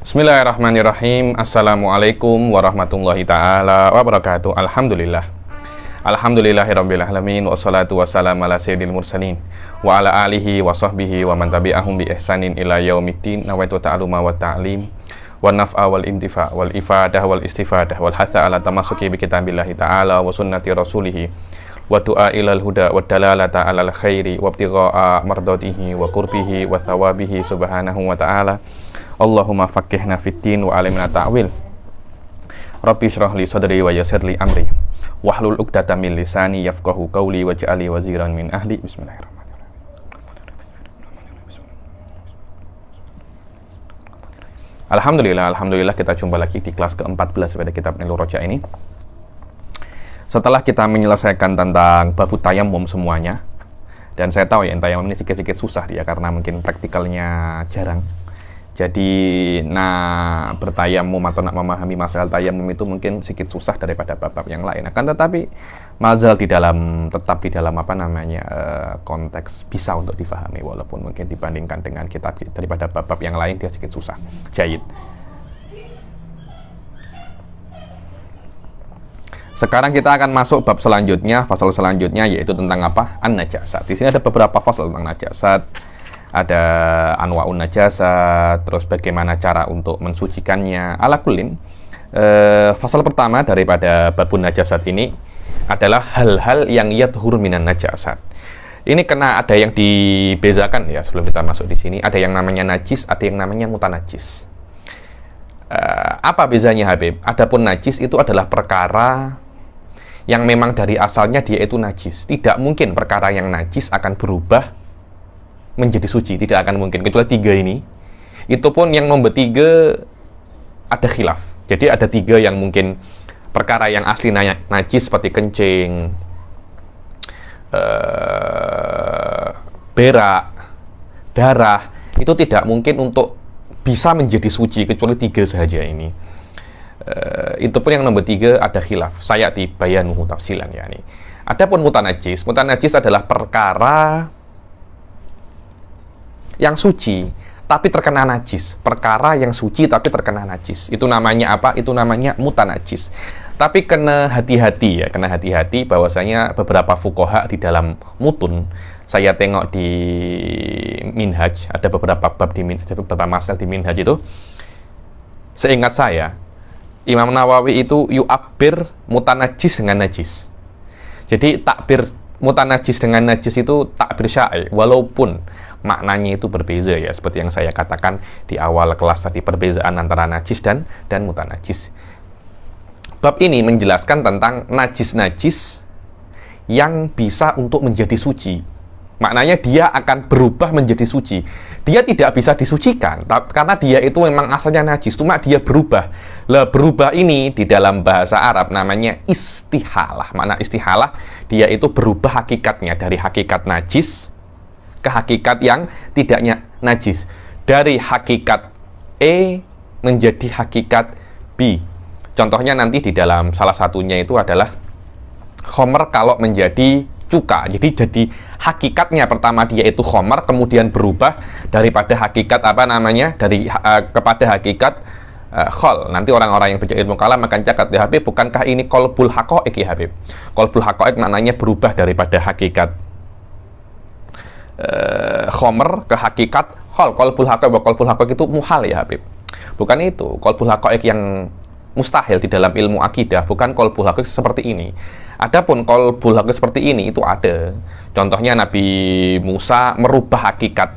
Bismillahirrahmanirrahim. Assalamualaikum warahmatullahi ta'ala wabarakatuh. Alhamdulillah. Alhamdulillahirabbil alamin wassalatu wassalamu ala sayyidil mursalin wa ala alihi wa sahbihi wa man tabi'ahum bi ihsanin ila yaumiddin. Nawaitu ta'aluma wa ta'lim wa naf'a wal intifa wal ifadah wal istifadah wal hatha ala tamassuki bi kitabillahi ta'ala wa sunnati rasulih wa du'a ilal huda wa dalalata alal khairi wa ibtigha'a mardatihi wa qurbihi wa thawabihi subhanahu wa ta'ala. Allahumma faqihna fiddin wa alimna ta'wil. Rabbi shrah li sadri wa yassir li amri wahlul 'uqdatam min lisani yafqahu qawli waj'alni waziran min ahli. Bismillahirrahmanirrahim. Alhamdulillah kita jumpa lagi di kelas ke-14 pada kitab Nailur Raja ini. Setelah kita menyelesaikan tentang babu tayammum semuanya, dan saya tahu ya tayammum ini sedikit susah dia karena mungkin praktikalnya jarang. Jadi, bertayamum atau nak memahami masalah tayamum itu mungkin sedikit susah daripada bab-bab yang lain. Akan tetapi, mazal tetap di dalam konteks bisa untuk difahami, walaupun mungkin dibandingkan dengan kitab daripada bab-bab yang lain dia sedikit susah. Jayid. Sekarang kita akan masuk bab selanjutnya, fasal selanjutnya, yaitu tentang apa? An-najasat. Di sini ada beberapa fasal tentang najasat. Ada anwa'un najasat, terus bagaimana cara untuk mensucikannya. Ala kullin, fasal pertama daripada babun najasat ini adalah hal-hal yang yadhur minan najasat. Ini kena ada yang dibezakan ya sebelum kita masuk di sini. Ada yang namanya najis, ada yang namanya mutanajis. Apa bezanya Habib? Adapun najis itu adalah perkara yang memang dari asalnya dia itu najis. Tidak mungkin perkara yang najis akan berubah menjadi suci, tidak akan mungkin, kecuali tiga ini. Itu pun yang nomor 3 ada khilaf. Jadi ada 3 yang mungkin perkara yang asli najis seperti kencing, berak, darah, itu tidak mungkin untuk bisa menjadi suci kecuali 3 saja ini. Itu pun yang nomor 3 ada khilaf. Saya bayanuhu tafsilan ya ini. Adapun mutanajis adalah perkara yang suci tapi terkena najis. Perkara yang suci tapi terkena najis. Itu namanya apa? Itu namanya mutanajis. Tapi kena hati-hati bahwasanya beberapa fuqaha di dalam mutun, saya tengok di Minhaj, ada beberapa bab di Minhaj, beberapa masalah di Minhaj itu. Seingat saya, Imam Nawawi itu yu'abbir mutanajis dengan najis. Jadi takbir mutanajis dengan najis itu takbir syai, walaupun maknanya itu berbeza ya, seperti yang saya katakan di awal kelas tadi, perbezaan antara najis dan mutanajis. Bab ini menjelaskan tentang najis-najis yang bisa untuk menjadi suci. Maknanya dia akan berubah menjadi suci. Dia tidak bisa disucikan karena dia itu memang asalnya najis, cuma dia berubah. Lah berubah ini di dalam bahasa Arab namanya istihalah. Makna istihalah, dia itu berubah hakikatnya dari hakikat najis ke hakikat yang tidaknya najis, dari hakikat E menjadi hakikat B. Contohnya nanti di dalam salah satunya itu adalah khomer kalau menjadi cuka. Jadi hakikatnya pertama dia itu khomer, kemudian berubah daripada hakikat kepada hakikat khol. Nanti orang-orang yang baca ilmu kalam akan catat ya Habib, bukankah ini qalbul haqaiq ya Habib? Qalbul haqaiq maknanya berubah daripada hakikat khomer ke hakikat khol. Qalbul haqaiq itu muhal ya Habib. Bukan itu. Qalbul haqaiq yang mustahil di dalam ilmu akidah, bukan qalbul haqaiq seperti ini. Adapun qalbul haqaiq seperti ini itu ada. Contohnya Nabi Musa merubah hakikat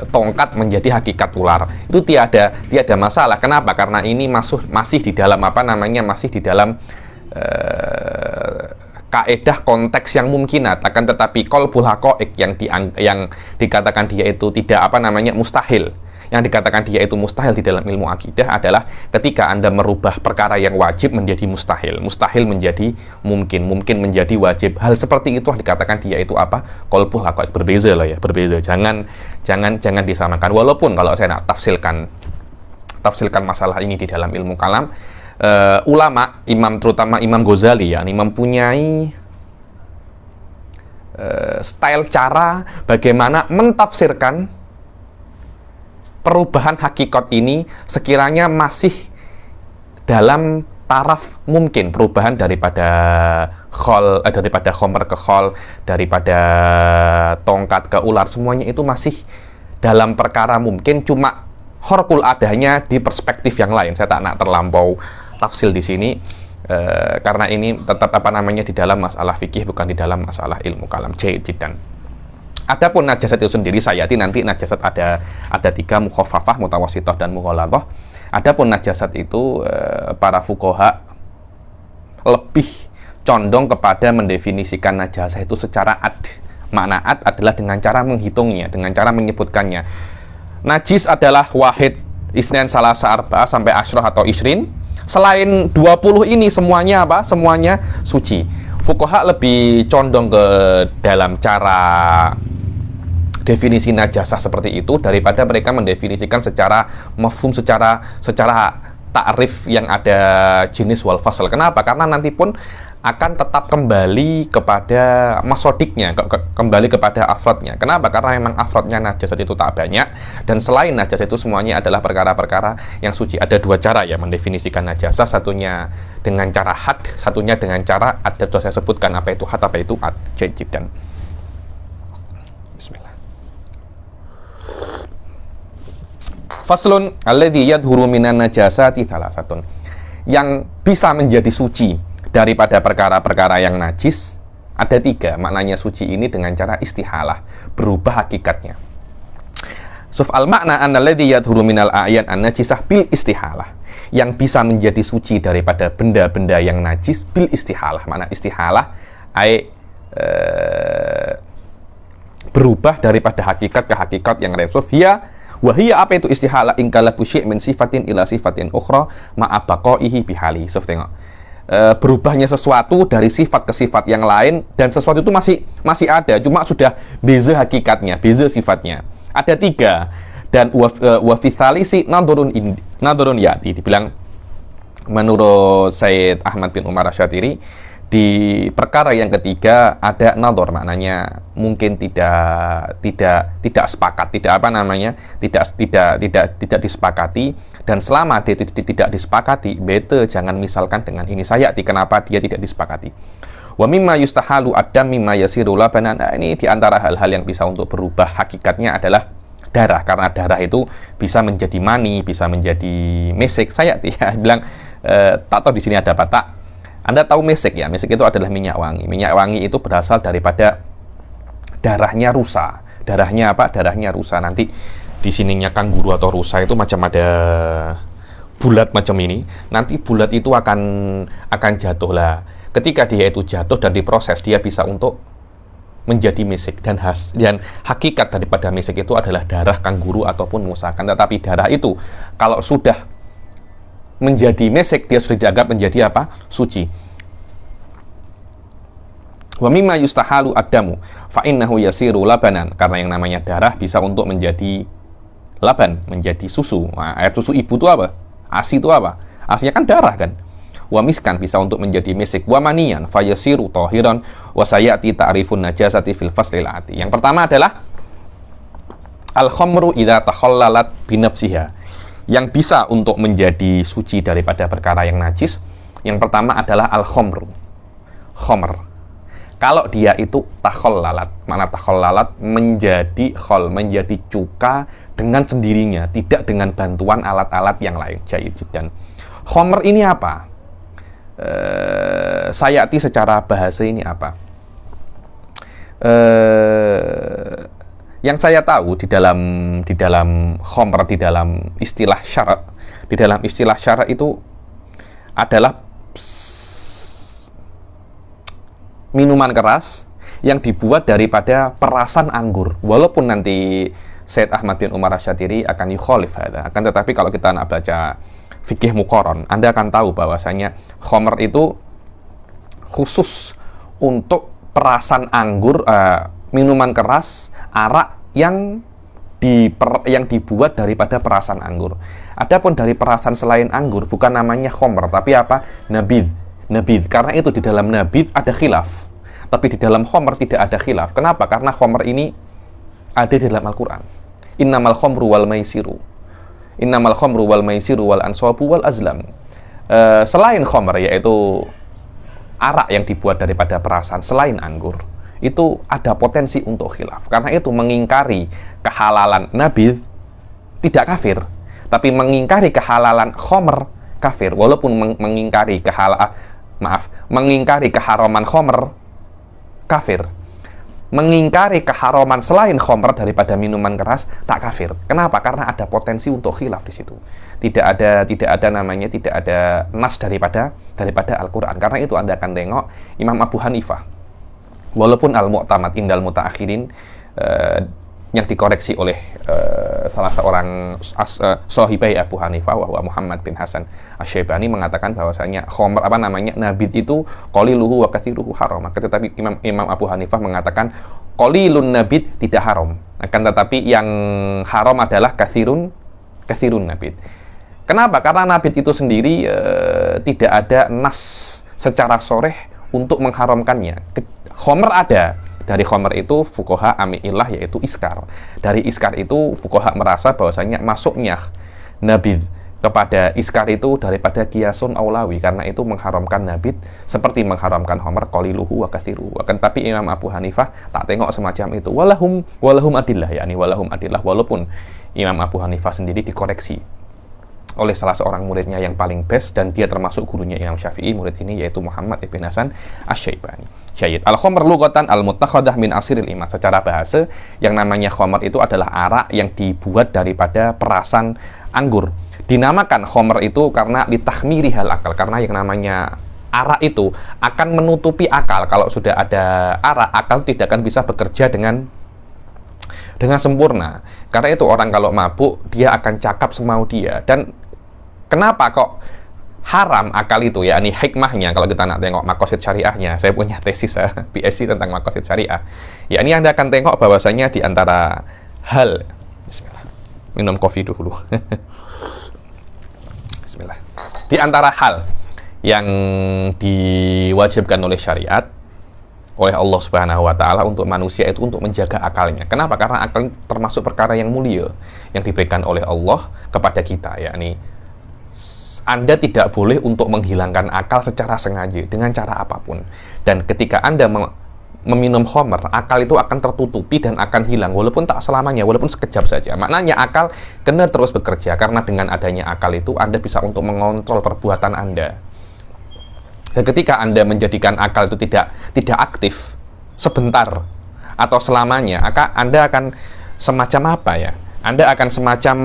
tongkat menjadi hakikat ular. Itu tiada masalah. Kenapa? Karena ini masih di dalam masih di dalam kaedah konteks yang mungkinat. Akan tetapi qalbul haqaiq yang dikatakan dia itu tidak mustahil. Yang dikatakan dia itu mustahil di dalam ilmu akidah adalah ketika Anda merubah perkara yang wajib menjadi mustahil menjadi mungkin menjadi wajib. Hal seperti itu dikatakan dia itu apa? Qalbul haqaiq. Berbeza lah ya, berbeza. Jangan disamakan. Walaupun kalau saya nak tafsilkan masalah ini di dalam ilmu kalam, ulama, terutama Imam Ghazali ya, mempunyai style cara bagaimana mentafsirkan perubahan hakikat ini sekiranya masih dalam taraf mungkin, perubahan daripada daripada khomer ke khol, daripada tongkat ke ular, semuanya itu masih dalam perkara mungkin, cuma horkul adanya di perspektif yang lain. Saya tak nak terlampau tafsil di sini karena ini tetap di dalam masalah fikih, bukan di dalam masalah ilmu kalam. Jidan. Adapun najasat itu sendiri, sayati nanti najasat ada 3, mukhaffafah, mutawassithah, dan mughalladhah. Adapun najasat itu para fuqaha lebih condong kepada mendefinisikan najasah itu secara ad. Makna ad adalah dengan cara menghitungnya, dengan cara menyebutkannya. Najis adalah wahid, isnan, salasa, arba'ah sampai asyrah atau isrin. Selain 20 ini semuanya apa? Semuanya suci. Fuqaha lebih condong ke dalam cara definisi najasah seperti itu daripada mereka mendefinisikan secara mafhum, secara ta'rif yang ada jenis wal fasl. Kenapa? Karena nanti pun akan tetap kembali kepada masodiknya, kembali kepada afrodnya. Kenapa? Karena memang afrodnya najasat itu tak banyak, dan selain najasat itu semuanya adalah perkara-perkara yang suci. Ada 2 cara ya mendefinisikan najasah, satunya dengan cara had, satunya dengan cara ad. Sudah saya sebutkan apa itu had, apa itu ad. Dan Bismillah. Faslun alladzi yadhuru minan najasati thalathatun. Yang bisa menjadi suci daripada perkara-perkara yang najis ada 3. Maknanya suci ini dengan cara istihalah, berubah hakikatnya. Al makna annalladzi yadhuru minal a'yan an-najisah bil istihalah. Yang bisa menjadi suci daripada benda-benda yang najis bil istihalah. Makna istihalah berubah daripada hakikat ke hakikat yang resuf. Wahia apa itu istihalah? Ingkalabu syai' min sifatin ila sifatin ukhra ma'a baqaihi bihali. Tengok. Berubahnya sesuatu dari sifat ke sifat yang lain, dan sesuatu itu masih ada, cuma sudah beza hakikatnya, beza sifatnya. Ada 3. Dan wa fi thalisi nadhurun yati, dibilang menurut Sayyid Ahmad bin Umar Asy-Syatiri, di perkara yang ketiga ada nadhur, maknanya mungkin tidak sepakat, tidak disepakati. Dan selama dia tidak disepakati, bete jangan misalkan dengan ini sayati. Kenapa dia tidak disepakati? Wa mimma yustahalu adam mimma yasiru labanan. Nah, ini diantara hal-hal yang bisa untuk berubah hakikatnya adalah darah, karena darah itu bisa menjadi mani, bisa menjadi mesik. Sayati ya bilang tak tahu di sini ada apa tak. Anda tahu mesik ya? Mesik itu adalah minyak wangi. Minyak wangi itu berasal daripada darahnya rusa. Darahnya apa? Darahnya rusa. Nanti di sininya kanguru atau rusa itu macam ada bulat macam ini. Nanti bulat itu akan jatuh lah. Ketika dia itu jatuh dan diproses, dia bisa untuk menjadi mesik, dan hakikat daripada mesik itu adalah darah kanguru ataupun musakan. Tetapi darah itu kalau sudah menjadi mesik, dia sudah dianggap menjadi apa? Suci. Wa mimma yustahalu adamu fa innahu yasiru labanan, karena yang namanya darah bisa untuk menjadi laban, menjadi susu. Nah, air susu ibu itu apa? ASI itu apa? ASInya kan darah kan. Wa miskan bisa untuk menjadi mesik. Wa maniyan fa yasiru tahiran wa sayati ta'rifun najasati fil faslil ati. Yang pertama adalah al-khamru idza takhallalat binafsiha. Yang bisa untuk menjadi suci daripada perkara yang najis, yang pertama adalah al-khamru. Khamr. Kalau dia itu takhallalat, mana takhallalat? Menjadi khol, menjadi cuka dengan sendirinya, tidak dengan bantuan alat-alat yang lain. Dan khamr ini apa? Sayati secara bahasa ini apa? Yang saya tahu di dalam khamr, di dalam istilah syara' itu adalah minuman keras yang dibuat daripada perasan anggur. Walaupun nanti Sayyid Ahmad bin Umar Asy-Syatiri akan yukhalif hadza, akan tetapi kalau kita nak baca fikih muqaran, Anda akan tahu bahwasanya khamr itu khusus untuk perasan anggur, minuman keras, arak yang dibuat daripada perasan anggur. Adapun dari perasan selain anggur bukan namanya khamr, tapi apa? Nabidh. Karena itu di dalam nabidh ada khilaf. Tapi di dalam khamr tidak ada khilaf. Kenapa? Karena khamr ini ada di dalam Al-Qur'an. Innamal khamru wal maisiru. innamal khamru wal maisiru wal ansabu wal azlam. Selain khamr, yaitu arak yang dibuat daripada perasan, selain anggur, itu ada potensi untuk khilaf. Karena itu mengingkari kehalalan nabidh tidak kafir, tapi mengingkari kehalalan khamr kafir. Walaupun mengingkari keharaman khamr kafir. Mengingkari keharaman selain khamr daripada minuman keras tak kafir. Kenapa? Karena ada potensi untuk khilaf di situ. Tidak ada nas daripada Al-Qur'an. Karena itu Anda akan tengok Imam Abu Hanifah, walaupun al-mu'tamad indal mutaakhirin, yang dikoreksi oleh salah seorang sahibai Abu Hanifah, wahwa Muhammad bin Hasan Asy-Syaibani, mengatakan bahwasanya khamr nabid itu qaliluhu wa katsiruhu haram. Tetapi Imam Abu Hanifah mengatakan qalilun nabid tidak haram, akan tetapi yang haram adalah katsirun nabid. Kenapa? Karena nabid itu sendiri tidak ada nas secara sharih untuk mengharamkannya. Khamr ada. Dari khamr itu fuqaha amiillah, yaitu iskar. Dari iskar itu fuqaha merasa bahwasanya masuknya nabidh kepada iskar itu daripada qiyasun aulawi, karena itu mengharamkan nabidh seperti mengharamkan khamr qaliluhu wa katsiruhu. Akan tapi Imam Abu Hanifah tak tengok semacam itu. Walahum adillah, yakni walahum adillah, walaupun Imam Abu Hanifah sendiri dikoreksi oleh salah seorang muridnya yang paling best, dan dia termasuk gurunya Imam Syafi'i, murid ini yaitu Muhammad ibn Hasan Asy-Syaibani. Syahid. Al-khamr lughatan al-muttakhadah min asiril iman. Secara bahasa, yang namanya khamr itu adalah arak yang dibuat daripada perasan anggur. Dinamakan khamr itu karena litakhmiri hal akal, karena yang namanya arak itu akan menutupi akal. Kalau sudah ada arak, akal tidak akan bisa bekerja dengan sempurna. Karena itu orang kalau mabuk, dia akan cakap semau dia. Dan kenapa kok haram akal itu, ya, ini hikmahnya. Kalau kita nak tengok maqasid syariahnya, saya punya tesis PhD tentang maqasid syariah. Ya, ini Anda akan tengok bahwasanya di antara hal, bismillah, minum kopi dulu. Bismillah. Di antara hal yang diwajibkan oleh syariat, oleh Allah Subhanahu wa Ta'ala untuk manusia itu untuk menjaga akalnya. Kenapa? Karena akal termasuk perkara yang mulia yang diberikan oleh Allah kepada kita, yakni Anda tidak boleh untuk menghilangkan akal secara sengaja dengan cara apapun. Dan ketika Anda meminum khamr, akal itu akan tertutupi dan akan hilang, walaupun tak selamanya, walaupun sekejap saja. Maknanya akal kena terus bekerja, karena dengan adanya akal itu Anda bisa untuk mengontrol perbuatan Anda. Dan ketika Anda menjadikan akal itu tidak aktif sebentar atau selamanya, Anda akan semacam apa ya? Anda akan semacam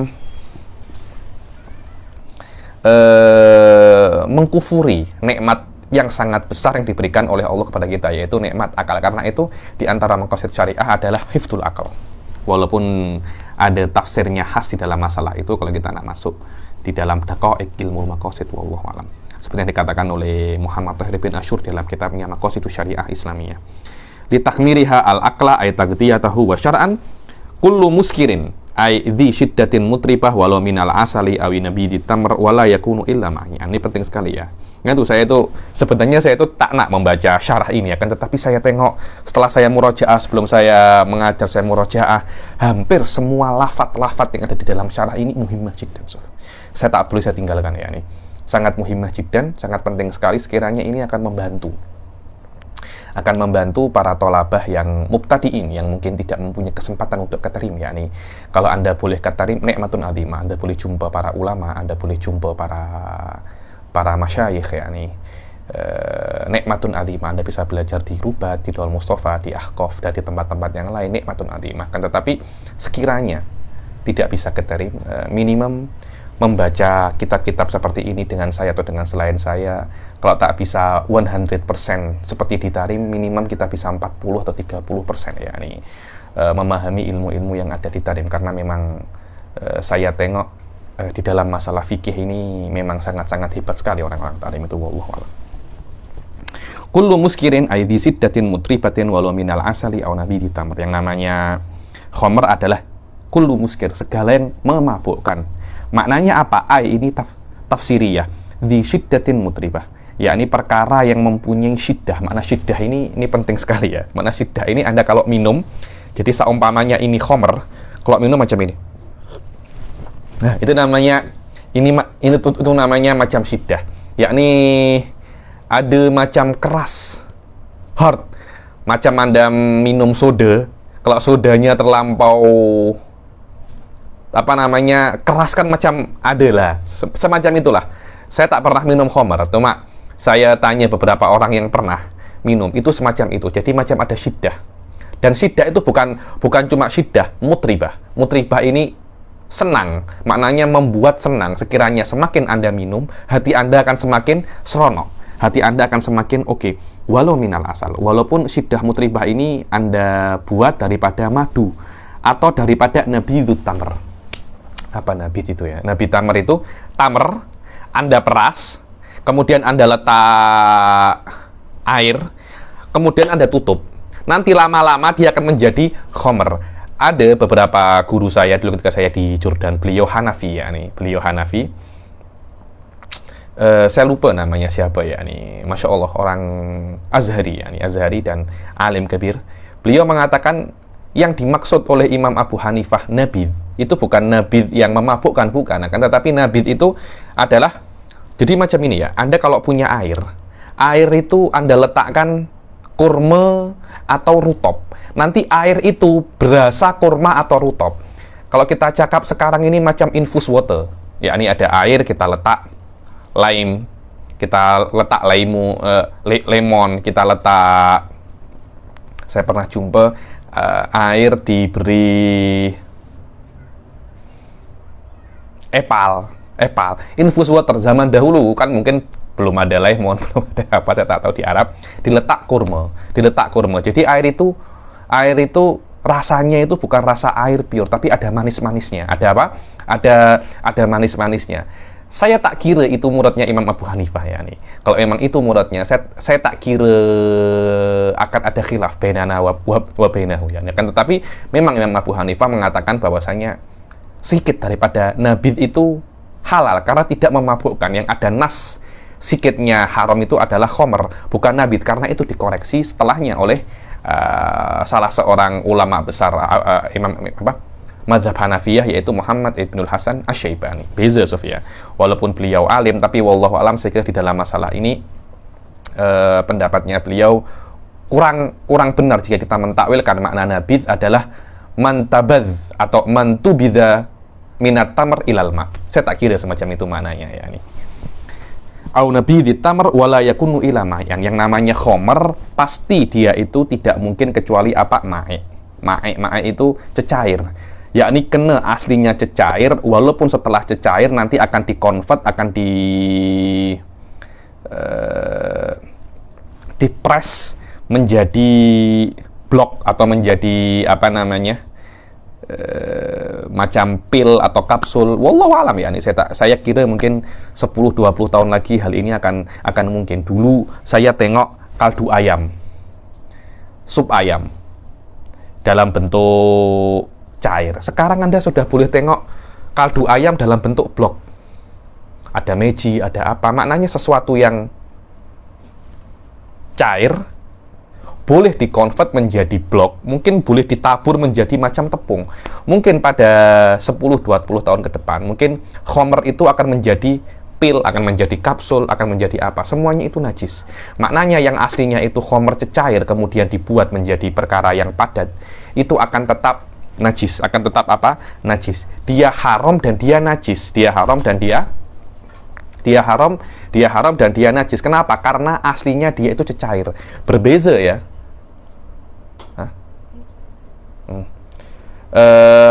mengkufuri nikmat yang sangat besar yang diberikan oleh Allah kepada kita, yaitu nikmat akal. Karena itu di antara maqasid syariah adalah hifdzul akal. Walaupun ada tafsirnya khas di dalam masalah itu, kalau kita nak masuk di dalam daqaiq ilmu maqasid, wallahu alam. Seperti yang dikatakan oleh Muhammad Tahir bin Asyur dalam kitabnya Maqasidus Syariah Islamiyah. Li takmiriha al-aqla ay taghdiyatahu wa syar'an kullu muskirin ay dhi syiddatin mutribah walau minal asali awi nabidi tamr wala yakunu illa ma'i. Ini penting sekali ya. Sebenarnya saya itu tak nak membaca syarah ini ya kan, tetapi saya tengok setelah saya murojaah, sebelum saya mengajar saya murojaah, hampir semua lafaz-lafaz yang ada di dalam syarah ini muhimmah jiddan. Saya tak boleh saya tinggalkan ya, ini sangat muhimmah jiddan, sangat penting sekali. Sekiranya ini akan membantu para tolabah yang mubtadiin, yang mungkin tidak mempunyai kesempatan untuk katarim, yakni kalau Anda boleh katarim, nikmatun azimah. Anda boleh jumpa para ulama, Anda boleh jumpa para masyayikh, yakni nikmatun azimah. Anda bisa belajar di Rubat, di Darul Mustafa, di Ahqaf, dan di tempat-tempat yang lain, nikmatun azimah. Kan tetapi sekiranya tidak bisa katarim, minimum membaca kitab-kitab seperti ini dengan saya atau dengan selain saya. Kalau tak bisa 100% seperti di tarim, minimum kita bisa 40 atau 30% ya, ini memahami ilmu-ilmu yang ada di tarim. Karena memang saya tengok di dalam masalah fikih ini memang sangat-sangat hebat sekali orang-orang tarim itu, wallahu a'lam. Kullu muskirin aidhi siddatin mutribatin walau minal asali aw nabidi tamr. Yang namanya khamr adalah kullu muskir, segala yang memabukkan. Maknanya apa? Ini tafsiriyah. Di syiddatin mutribah, yakni perkara yang mempunyai syiddah. Makna syiddah ini penting sekali ya. Makna syiddah ini Anda kalau minum, jadi seumpamanya ini khamr, kalau minum macam ini. Nah, itu namanya itu namanya macam syiddah. Yakni ada macam keras, hard. Macam Anda minum soda, kalau sodanya terlampau apa namanya keras kan macam ada lah, semacam itulah. Saya tak pernah minum khamar, cuma saya tanya beberapa orang yang pernah minum, itu semacam itu. Jadi macam ada syiddah. Dan syiddah itu bukan cuma syiddah, mutribah. Mutribah ini senang, maknanya membuat senang. Sekiranya semakin Anda minum, hati Anda akan semakin seronok. Hati Anda akan semakin oke. Walau minal asal, walaupun syiddah mutribah ini Anda buat daripada madu atau daripada nabidut tamr. Apa nabid itu ya? Nabid tamr itu tamr Anda peras, kemudian Anda letak air, kemudian Anda tutup. Nanti lama-lama dia akan menjadi khamr. Ada beberapa guru saya dulu ketika saya di Jordan, beliau Hanafi ya nih, beliau Hanafi. Saya lupa namanya siapa ya nih, Masya Allah, orang Azhari ya nih, Azhari dan alim kabir. Beliau mengatakan yang dimaksud oleh Imam Abu Hanifah nabid itu bukan nabid yang memabukkan, bukan, akan tetapi nabid itu adalah jadi macam ini ya. Anda kalau punya air itu Anda letakkan kurma atau rutop, nanti air itu berasa kurma atau rutop. Kalau kita cakap sekarang ini macam infus water, ya ini ada air, kita letak lime, kita letak lemon, kita letak, saya pernah jumpa air diberi epal, infus water. Zaman dahulu kan mungkin belum ada lemon, belum ada apa, saya tak tahu di Arab, diletak kurma. Jadi air itu rasanya itu bukan rasa air pure, tapi ada manis-manisnya. Ada apa? Ada manis-manisnya. Saya tak kira itu muradnya Imam Abu Hanifah ya nih. Kalau memang itu muradnya, saya tak kira akan ada khilaf bainana wa bainahu ya. Kan tetapi memang Imam Abu Hanifah mengatakan bahwasanya sikit daripada nabid itu halal karena tidak memabukkan. Yang ada nas sikitnya haram itu adalah khamr, bukan nabid, karena itu dikoreksi setelahnya oleh salah seorang ulama besar Imam Madzhab Hanafiyah, yaitu Muhammad Ibnul Hasan Asy-Syaibani. Beza Sofia. Walaupun beliau alim, tapi wallahu alam saya kira di dalam masalah ini pendapatnya beliau kurang benar jika kita mentakwilkan makna nabid adalah mantabadz atau mantubidza minat tamr ilal ma. Saya tak kira semacam itu maknanya ya nih. Au nabidit tamr wala yakunu ila ma'yan. Yang namanya khamr pasti dia itu tidak mungkin kecuali apa? Mae itu cecair. Yakni kena aslinya cecair, walaupun setelah cecair nanti akan dikonvert, akan dipres menjadi blok atau menjadi apa namanya macam pil atau kapsul. Wallahu alam ya, saya kira mungkin 10-20 tahun lagi hal ini akan mungkin. Dulu saya tengok kaldu ayam, sup ayam dalam bentuk cair. Sekarang Anda sudah boleh tengok kaldu ayam dalam bentuk blok. Ada meji, ada apa. Maknanya sesuatu yang cair boleh dikonvert menjadi blok, mungkin boleh ditabur menjadi macam tepung. Mungkin pada 10-20 tahun ke depan, mungkin khamr itu akan menjadi pil, akan menjadi kapsul, akan menjadi apa. Semuanya itu najis. Maknanya yang aslinya itu khamr cecair, kemudian dibuat menjadi perkara yang padat, itu akan tetap najis, akan tetap apa? Najis. Dia haram dan dia najis. Dia haram dan dia najis. Kenapa? Karena aslinya dia itu cecair. Berbeza ya.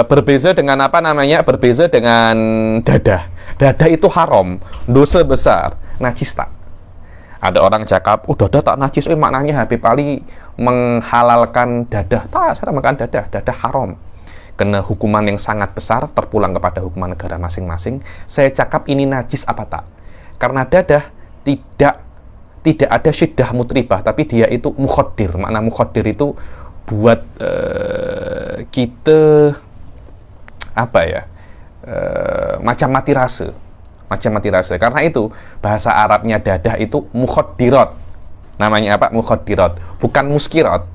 Berbeza dengan apa namanya? Berbeza dengan dadah. Dadah itu haram, dosa besar, najis tak? Ada orang cakap, dadah tak najis. Maknanya Habib Ali menghalalkan dadah. Tak, saya makan dadah haram. Kena hukuman yang sangat besar, terpulang kepada hukuman negara masing-masing. Saya cakap ini najis apa tak? Karena dadah tidak ada syiddah mutribah, tapi dia itu mukhoddir. Makna mukhoddir itu buat kita apa ya? Macam mati rasa. Karena itu bahasa Arabnya dadah itu mukhoddirat. Namanya apa? Mukhoddirat, bukan muskirat.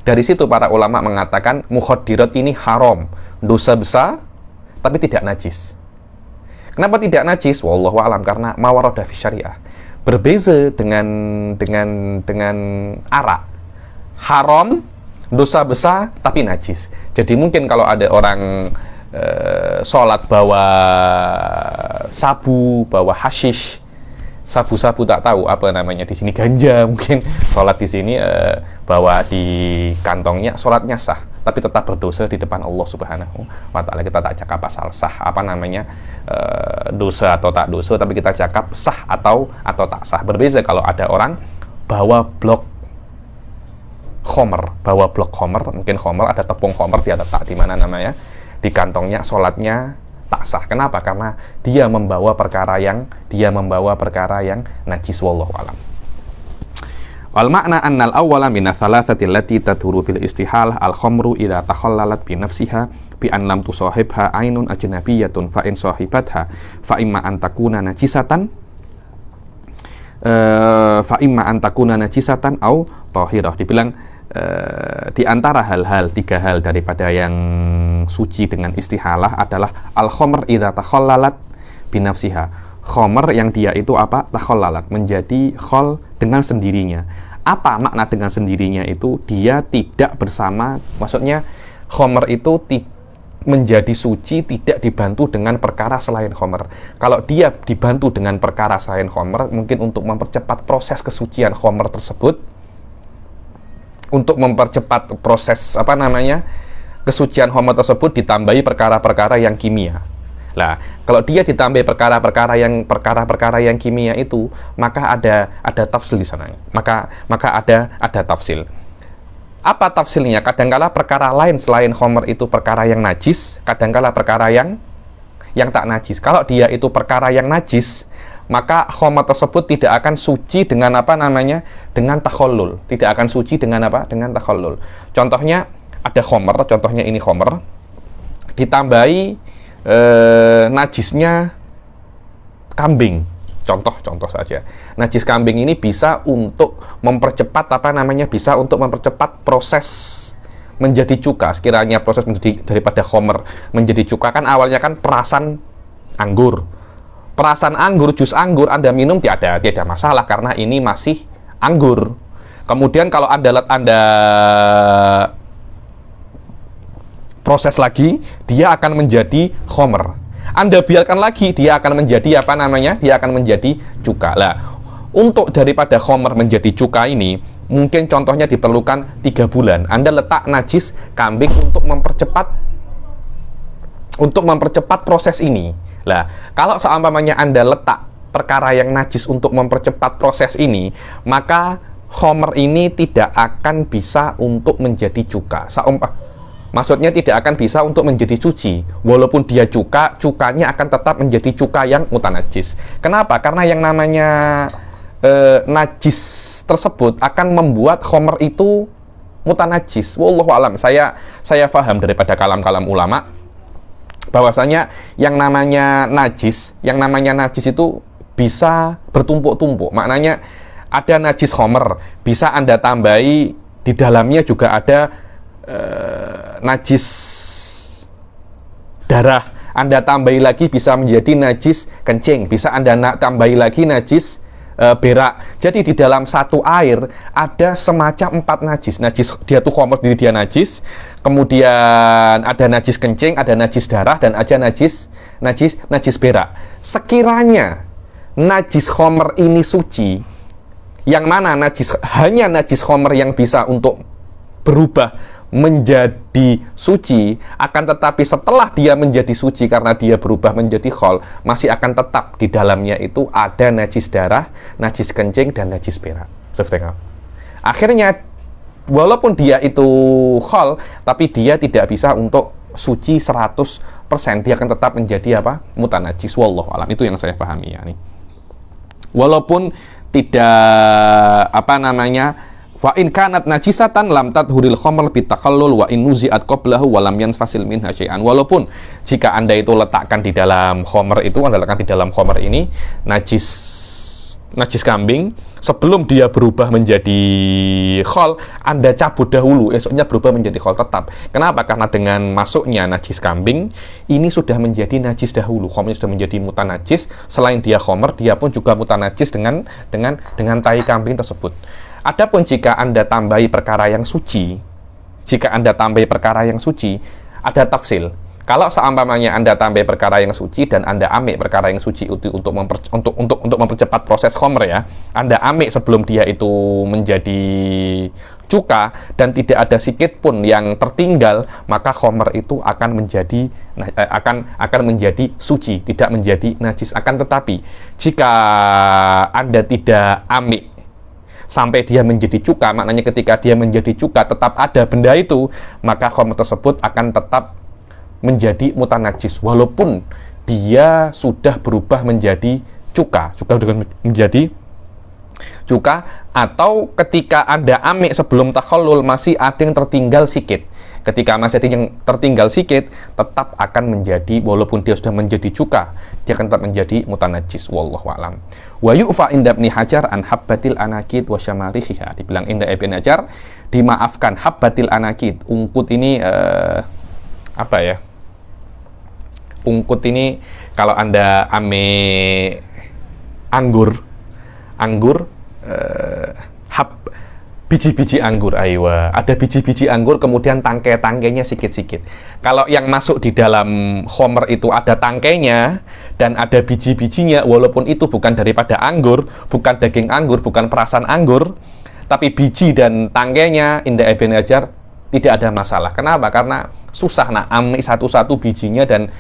Dari situ para ulama mengatakan mukhoddirat ini haram, dosa besar, tapi tidak najis. Kenapa tidak najis? Wallahu a'lam, karena mawarada fi syariah. Berbeza dengan arak. Haram, dosa besar, tapi najis. Jadi mungkin kalau ada orang sholat bawa sabu, bawa hashish, sabu-sabu tak tahu apa namanya di sini, ganja mungkin, sholat di sini bawa di kantongnya, sholatnya sah, tapi tetap berdosa di depan Allah Subhanahu wa Ta'ala. Kita tak cakap pasal sah apa namanya, dosa atau tak dosa, tapi kita cakap sah atau tak sah. Berbeza kalau ada orang bawa blok khomer, mungkin khomer, ada tepung khomer, dia letak di mana namanya, di kantongnya, sholatnya tak sah. Kenapa? Karena dia membawa perkara yang najis. Wallahu alam. Wal makna annal awwala min ats-tsalatsati allati tadhuru bil istihal al-khamru idza takhallalat bi nafsiha bi an lam tusahibha ainun ajnabiyyatun fa in sahibatha fa imma an takuna najisatan au thahirah. Dibilang di antara hal-hal, 3 hal daripada yang suci dengan istihalah adalah al-khamr idza takhallalat binafsiha. Khamr yang dia itu apa? Takhallalat, menjadi khol dengan sendirinya. Apa makna dengan sendirinya itu? Dia tidak bersama, maksudnya khamr itu menjadi suci tidak dibantu dengan perkara selain khamr. Kalau dia dibantu dengan perkara selain khamr, mungkin untuk mempercepat proses kesucian khamr tersebut, untuk mempercepat proses kesucian khamr tersebut, ditambahi perkara-perkara yang kimia. Lah, kalau dia ditambahi perkara-perkara yang kimia itu, maka ada tafsil di sana. Maka ada tafsil. Apa tafsilnya? Kadangkala perkara lain selain khamr itu perkara yang najis, kadangkala perkara yang tak najis. Kalau dia itu perkara yang najis, maka khamr tersebut tidak akan suci dengan dengan takhallul. Tidak akan suci dengan dengan takhallul. Contohnya ada khamr, contohnya ini khamr, ditambahi najisnya kambing. Contoh saja. Najis kambing ini bisa untuk mempercepat bisa untuk mempercepat proses menjadi cuka. Sekiranya proses menjadi daripada khamr menjadi cuka, kan awalnya kan perasan anggur. Perasan anggur, jus anggur Anda minum tidak masalah karena ini masih anggur. Kemudian kalau Anda proses lagi, dia akan menjadi khamr. Anda biarkan lagi, dia akan menjadi dia akan menjadi cuka. Lah, untuk daripada khamr menjadi cuka ini, mungkin contohnya diperlukan 3 bulan. Anda letak najis kambing untuk mempercepat proses ini. Lah, kalau seumpamanya Anda letak perkara yang najis untuk mempercepat proses ini, maka khamr ini tidak akan bisa untuk menjadi cuka. Maksudnya tidak akan bisa untuk menjadi suci. Walaupun dia cukanya akan tetap menjadi cuka yang mutanajis. Kenapa? Karena yang namanya najis tersebut akan membuat khamr itu mutanajis. Wallahu alam. Saya paham daripada kalam-kalam ulama bahwasanya yang namanya najis itu bisa bertumpuk-tumpuk. Maknanya ada najis khamr, bisa Anda tambahi di dalamnya juga ada najis darah. Anda tambahi lagi bisa menjadi najis kencing, bisa Anda tambahi lagi najis berak. Jadi di dalam satu air ada semacam 4 najis. Dia tuh khamr, dia najis. Kemudian ada najis kencing, ada najis darah, dan ada najis berak. Sekiranya najis khamr ini suci, yang mana hanya najis khamr yang bisa untuk berubah menjadi suci, akan tetapi setelah dia menjadi suci karena dia berubah menjadi khol, masih akan tetap di dalamnya itu ada najis darah, najis kencing, dan najis berak. Akhirnya walaupun dia itu khol, tapi dia tidak bisa untuk suci 100%, dia akan tetap menjadi mutanajis. Wallahu alam. Itu yang saya pahami ya nih. Walaupun tidak fa in kanat najisatan lam tadhuril khamr bitakhallul wa in nuzi'at qablahu wa lam yanfasil minha syai'an. Walaupun jika Anda itu letakkan di dalam khamr ini najis najis kambing, sebelum dia berubah menjadi khol, Anda cabut dahulu, esoknya berubah menjadi khol tetap. Kenapa? Karena dengan masuknya najis kambing, ini sudah menjadi najis dahulu. Khomernya sudah menjadi mutanajis. Selain dia khomer, dia pun juga mutanajis dengan tai kambing tersebut. Adapun jika Anda tambahi perkara yang suci, ada tafsil. Kalau seumpamanya Anda tambah perkara yang suci dan Anda ambil perkara yang suci itu untuk mempercepat proses khomer ya, Anda ambil sebelum dia itu menjadi cuka dan tidak ada sedikit pun yang tertinggal, maka khomer itu akan menjadi suci, tidak menjadi najis. Akan tetapi jika Anda tidak ambil sampai dia menjadi cuka, maknanya ketika dia menjadi cuka tetap ada benda itu, maka khomer tersebut akan tetap menjadi mutanajis walaupun dia sudah berubah menjadi cuka menjadi cuka, atau ketika Anda ambil sebelum takhallul masih ada yang tertinggal sikit. Ketika masih ada yang tertinggal sikit, tetap akan menjadi, walaupun dia sudah menjadi cuka, dia akan tetap menjadi mutanajis. Wallahu a'lam. Wa yu'fa inda Ibnu Hajar an habbatil anakid wa syamarihiha. Dibilang inda Ibnu Hajar dimaafkan habbatil anakid. Ungkut ini apa ya? Ungkut ini kalau Anda ame anggur, biji-biji anggur, ada biji-biji anggur kemudian tangkai-tangkainya sikit-sikit. Kalau yang masuk di dalam khomer itu ada tangkainya dan ada biji-bijinya, walaupun itu bukan daripada anggur, bukan daging anggur, bukan perasan anggur, tapi biji dan tangkainya inda Ibnu Hajar tidak ada masalah. Kenapa? Karena susah ambil satu-satu bijinya dan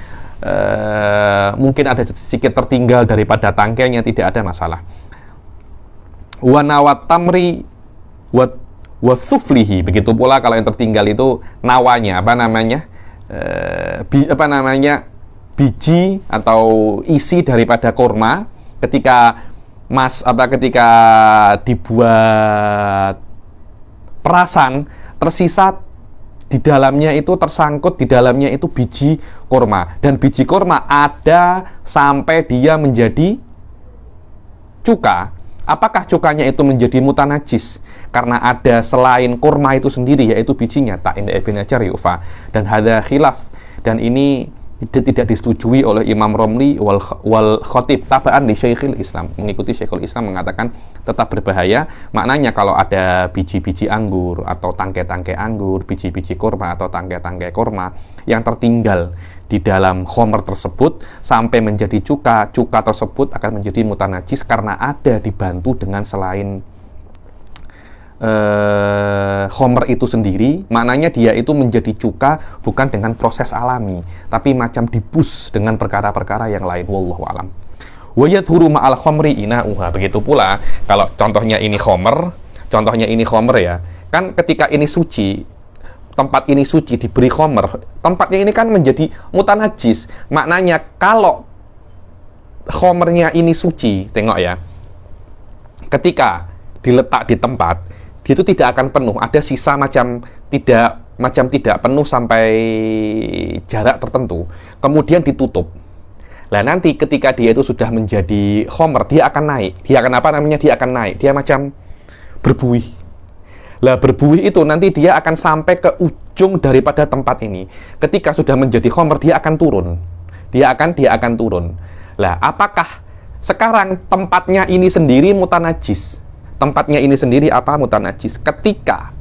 mungkin ada sedikit tertinggal daripada tangkainya, tidak ada masalah. Wa nawat tamri wa suflihi, begitu pula kalau yang tertinggal itu nawanya, biji atau isi daripada kurma ketika dibuat perasan, tersisa di dalamnya itu, tersangkut di dalamnya itu biji kurma, dan biji kurma ada sampai dia menjadi cuka. Apakah cukanya itu menjadi mutanajis karena ada selain kurma itu sendiri, yaitu bijinya? Tak inda Ibnu Hajar yu'fa, dan hadza khilaf, dan ini tidak disetujui oleh Imam Romli wal Khatib tabaan di Syekhul Islam, mengikuti Syekhul Islam mengatakan tetap berbahaya. Maknanya kalau ada biji-biji anggur atau tangkai-tangkai anggur, biji-biji kurma atau tangkai-tangkai kurma yang tertinggal di dalam khomer tersebut sampai menjadi cuka tersebut akan menjadi mutanajis karena ada dibantu dengan selain khomer itu sendiri. Maknanya dia itu menjadi cuka bukan dengan proses alami, tapi macam dibus dengan perkara-perkara yang lain. Wallahu alam. Wa yadhuru ma'al khomri ina'uha. Begitu pula kalau contohnya ini khomer ya, kan ketika ini suci, tempat ini suci diberi khomer, tempatnya ini kan menjadi mutanajis. Maknanya kalau khomernya ini suci, tengok ya, ketika diletak di tempat, itu tidak akan penuh, ada sisa macam tidak penuh sampai jarak tertentu, kemudian ditutup. Nah nanti ketika dia itu sudah menjadi khomer, dia akan naik, dia akan naik, dia macam berbuih. Lah berbuih itu nanti dia akan sampai ke ujung daripada tempat ini. Ketika sudah menjadi khomer, dia akan turun, dia akan turun. Lah apakah sekarang tempatnya ini sendiri mutanajis? Tempatnya ini sendiri apa? Mutanajis. Ketika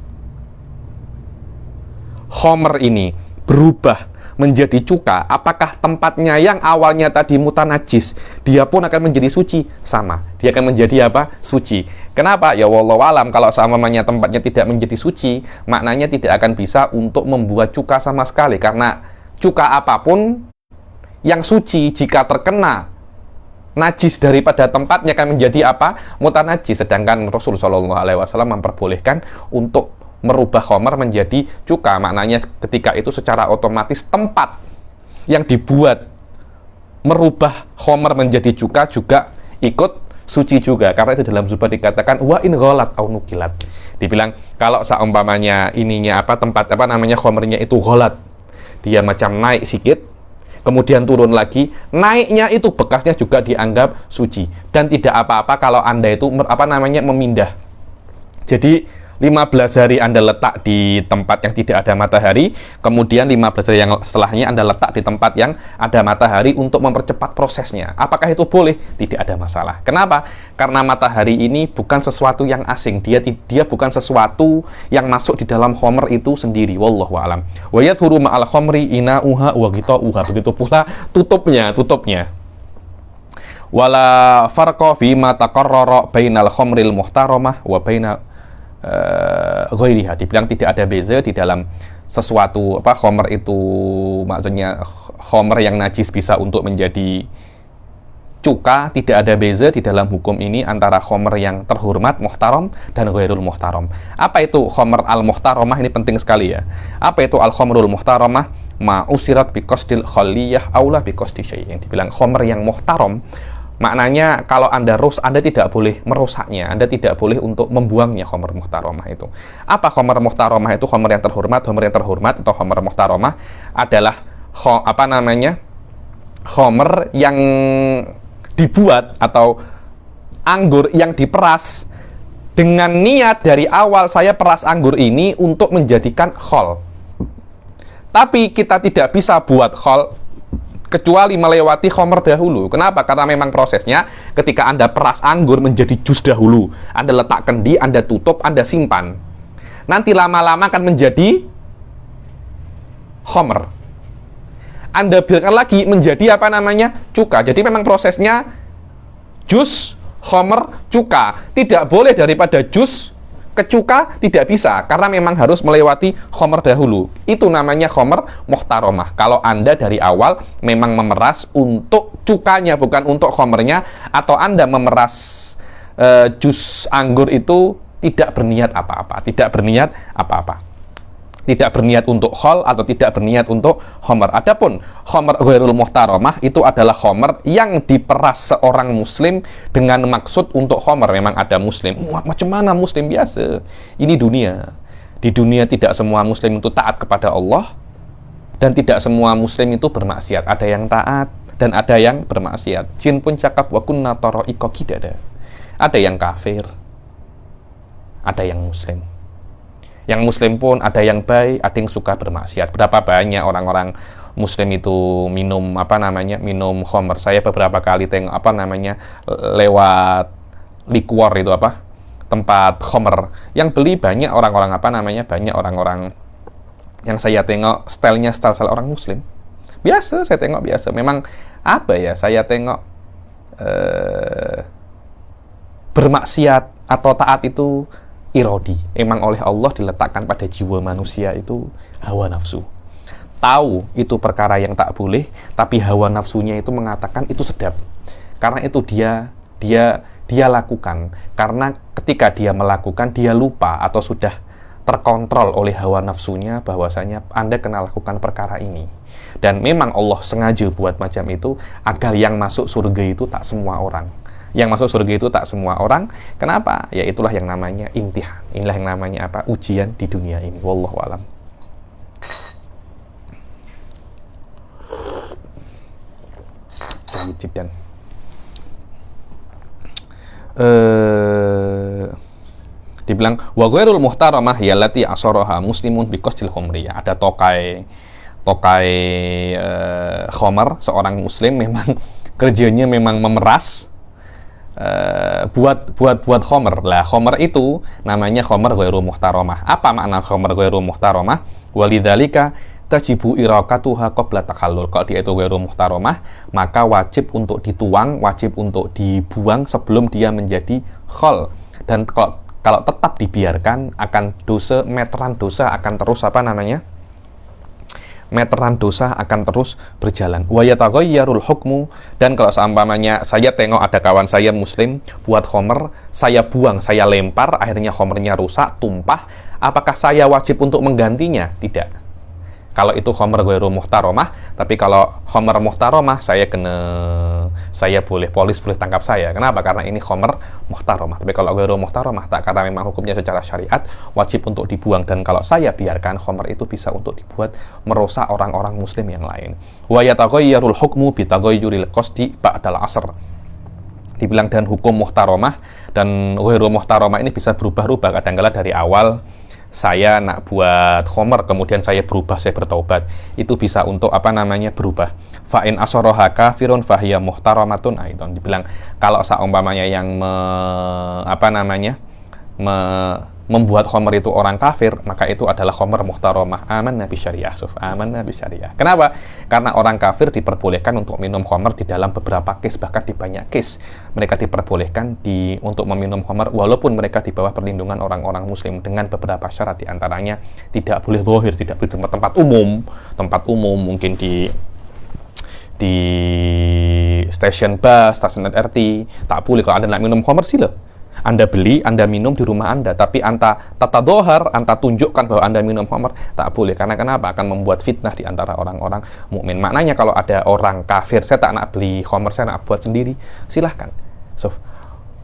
khomer ini berubah menjadi cuka, apakah tempatnya yang awalnya tadi mutanajis, dia pun akan menjadi suci? Sama, dia akan menjadi apa? Suci. Kenapa? Ya wallahu alam, kalau seamanya tempatnya tidak menjadi suci, maknanya tidak akan bisa untuk membuat cuka sama sekali, karena cuka apapun yang suci jika terkena najis daripada tempatnya akan menjadi apa? Mutanajis. Sedangkan Rasulullah SAW memperbolehkan untuk merubah khomer menjadi cuka. Maknanya ketika itu secara otomatis tempat yang dibuat merubah khomer menjadi cuka juga ikut suci juga. Karena itu dalam Zubat dikatakan wa in ghalat au nukilat. Dibilang kalau seumpamanya ininya tempat khomernya itu ghalat, dia macam naik sikit, kemudian turun lagi, naiknya itu bekasnya juga dianggap suci dan tidak apa-apa kalau Anda itu memindah. Jadi 15 hari Anda letak di tempat yang tidak ada matahari, kemudian 15 hari yang setelahnya Anda letak di tempat yang ada matahari untuk mempercepat prosesnya. Apakah itu boleh? Tidak ada masalah. Kenapa? Karena matahari ini bukan sesuatu yang asing. Dia bukan sesuatu yang masuk di dalam khomer itu sendiri. Wallahu a'lam. Wa yadhuru ma'al khomri ina'uha wa ghita'uha. Begitu pula tutupnya. Wala farqa fi ma taqarrara bainal khomril muhtaramah wa bainal ghairiha. Dibilang tidak ada beza di dalam sesuatu khomer itu, maksudnya khomer yang najis bisa untuk menjadi cuka, tidak ada beza di dalam hukum ini antara khomer yang terhormat muhtaram dan ghairul muhtaram. Apa itu khomer al muhtaramah? Ini penting sekali ya. Apa itu al khomerul muhtaramah? Ma usirat bi qasdil khaliyah aula bi qasdi syai'. Yang dibilang khomer yang muhtaram, maknanya kalau Anda tidak boleh merusaknya, Anda tidak boleh untuk membuangnya khomer muhtaramah itu. Apa khomer muhtaramah itu? Khomer yang terhormat. Khomer yang terhormat atau khomer muhtaramah adalah khomer yang dibuat atau anggur yang diperas dengan niat dari awal saya peras anggur ini untuk menjadikan khol. Tapi kita tidak bisa buat khol kecuali melewati khomer dahulu. Kenapa? Karena memang prosesnya ketika Anda peras anggur menjadi jus dahulu, Anda letak kendi, Anda tutup, Anda simpan. Nanti lama-lama akan menjadi khomer. Anda biarkan lagi menjadi cuka. Jadi memang prosesnya jus, khomer, cuka. Tidak boleh daripada jus ke cuka, tidak bisa, karena memang harus melewati khomer dahulu. Itu namanya khomer muhtaramah. Kalau Anda dari awal memang memeras untuk cukanya, bukan untuk khomernya, atau Anda memeras jus anggur itu tidak berniat apa-apa, tidak berniat untuk khol atau tidak berniat untuk khomer. Adapun khomer ghairul muhtaramah itu adalah khomer yang diperas seorang muslim dengan maksud untuk khomer. Memang ada muslim. Macam mana muslim biasa? Ini dunia. Di dunia tidak semua muslim itu taat kepada Allah dan tidak semua muslim itu bermaksiat. Ada yang taat dan ada yang bermaksiat. Jin pun cakap wa kunna tara'iqa qidada. Ada yang kafir, ada yang muslim. Yang muslim pun ada yang baik, ada yang suka bermaksiat. Berapa banyak orang-orang muslim itu minum minum khomer. Saya beberapa kali tengok lewat liquor itu tempat khomer yang beli banyak orang-orang banyak orang-orang yang saya tengok style orang muslim. Biasa, saya tengok biasa. Memang saya tengok bermaksiat atau taat itu irodi. Emang oleh Allah diletakkan pada jiwa manusia itu hawa nafsu. Tahu itu perkara yang tak boleh, tapi hawa nafsunya itu mengatakan itu sedap. Karena itu dia lakukan. Karena ketika dia melakukan, dia lupa atau sudah terkontrol oleh hawa nafsunya bahwasanya Anda kena lakukan perkara ini. Dan memang Allah sengaja buat macam itu agar yang masuk surga itu tak semua orang. Yang masuk surga itu tak semua orang. Kenapa? Ya itulah yang namanya imtihan. Inilah yang namanya ujian di dunia ini. Wallahu a'lam. Jiddan. Dibilang wa ghairul muhtaramah yallati asaraha muslimun biqasdil khamriyah. Ada tokai khomer, seorang muslim memang kerjanya memang memeras buat khomer. Lah khomer itu namanya khomer ghairul muhtaramah. Apa makna khomer ghairul muhtaramah? Walidzalika tajibu irakatuha qabla takhallul. Kalau dia itu ghairul muhtaramah, maka wajib untuk dituang, wajib untuk dibuang sebelum dia menjadi khol. Dan kalau tetap dibiarkan akan meteran dosa akan terus meteran dosa akan terus berjalan. Wa yataghayyarul hukmu, dan kalau seumpamanya saya tengok ada kawan saya muslim buat khomer, saya buang, saya lempar, akhirnya khomernya rusak, tumpah, apakah saya wajib untuk menggantinya? Tidak. Kalau itu khomer ghairu muhtaromah, tapi kalau khomer muhtaromah, saya boleh polis, boleh tangkap saya. Kenapa? Karena ini khomer muhtaromah. Tapi kalau ghairu muhtaromah, tak, karena memang hukumnya secara syariat wajib untuk dibuang. Dan kalau saya biarkan, khomer itu bisa untuk dibuat merusak orang-orang muslim yang lain. Wa yataghayyarul hukmu bitaghayyuril qasdi ba'dal asr. Dibilang dan hukum muhtaromah dan ghairu muhtaromah ini bisa berubah-ubah. Kadang-kala dari awal saya nak buat khomer, kemudian saya berubah, saya bertaubat, itu bisa untuk berubah. Fa'in asoroha kafirun fahiya muhtaramatun aidan. Dibilang kalau seumpamanya yang membuat khomer itu orang kafir, maka itu adalah khomer muhtaramah. Aman Nabi Syariah, aman Nabi Syariah. Kenapa? Karena orang kafir diperbolehkan untuk minum khomer di dalam beberapa case, bahkan di banyak case. Mereka diperbolehkan untuk meminum khomer walaupun mereka di bawah perlindungan orang-orang muslim dengan beberapa syarat, diantaranya tidak boleh zahir, tidak boleh di tempat umum, mungkin di stasiun bus, stasiun LRT, tak boleh. Kalau Anda nak minum khomer, sila. Anda beli, Anda minum di rumah Anda, tapi Anda tatadhahar, Anda tunjukkan bahwa Anda minum khamr, tak boleh. Karena kenapa? Akan membuat fitnah di antara orang-orang mukmin. Maknanya kalau ada orang kafir, saya tak nak beli khamr, saya nak buat sendiri, silahkan. So,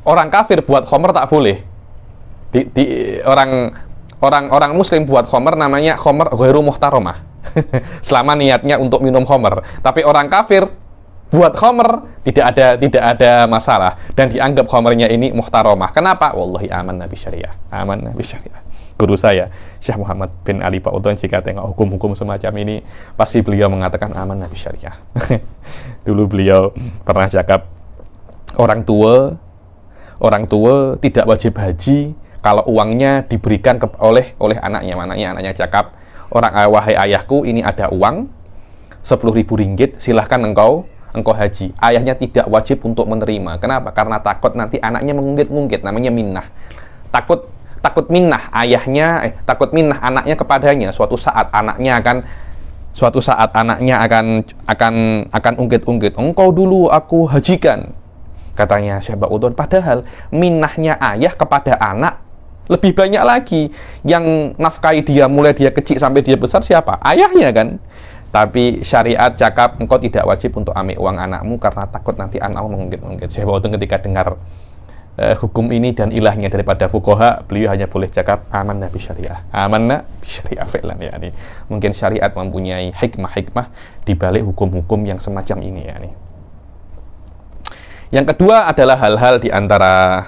orang kafir buat khamr tak boleh. Orang muslim buat khamr namanya khamr ghairu muhtaramah. Selama niatnya untuk minum khamr. Tapi orang kafir buat khomer tidak ada masalah dan dianggap khomernya ini muhtaramah. Kenapa? Wallahi aman Nabi Syariah. Aman Nabi Syariah. Guru saya, Syekh Muhammad bin Ali Pak-Udhan, jika tengok hukum-hukum semacam ini, pasti beliau mengatakan aman Nabi Syariah. Dulu beliau pernah cakap, orang tua tidak wajib haji kalau uangnya diberikan oleh anaknya. Anaknya cakap, wahai ayahku, ini ada uang 10.000 ringgit, silahkan engkau haji. Ayahnya tidak wajib untuk menerima. Kenapa? Karena takut nanti anaknya mengungkit-ungkit, namanya minnah. Takut minnah ayahnya, takut minnah anaknya kepadanya. Suatu saat anaknya akan ungkit-ungkit. Engkau dulu aku hajikan, katanya Syekh Pak-Udhan. Padahal minnahnya ayah kepada anak lebih banyak lagi. Yang nafkahi dia mulai dia kecil sampai dia besar siapa? Ayahnya kan. Tapi syariat cakap engkau tidak wajib untuk ambil uang anakmu karena takut nanti anakmu mengungkit-ungkit. Syekh Pak-Udhan ketika dengar hukum ini dan ilahnya daripada fuqaha, beliau hanya boleh cakap aman Nabi Syariah. Aman Nabi Syariah fi'lan, ya nih. Mungkin syariat mempunyai hikmah di balik hukum-hukum yang semacam ini, ya nih. Yang kedua adalah hal-hal di antara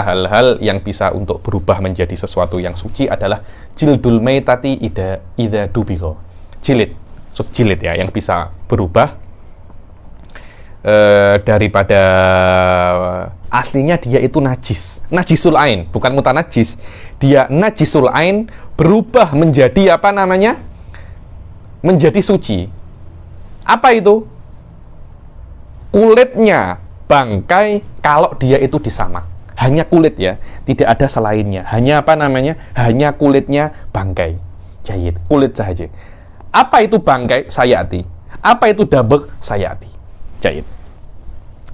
hal-hal yang bisa untuk berubah menjadi sesuatu yang suci adalah jildul maitati idza dubigo. Jilid ya, yang bisa berubah daripada aslinya dia itu najisul ain, bukan mutanajis. Dia najisul ain berubah menjadi menjadi suci. Apa itu? Kulitnya bangkai kalau dia itu disamak. Hanya kulit ya, tidak ada selainnya. Hanya hanya kulitnya bangkai. Jayid, kulit saja. Apa itu bangkai? Sayati. Apa itu dabek? Sayati. Jayid.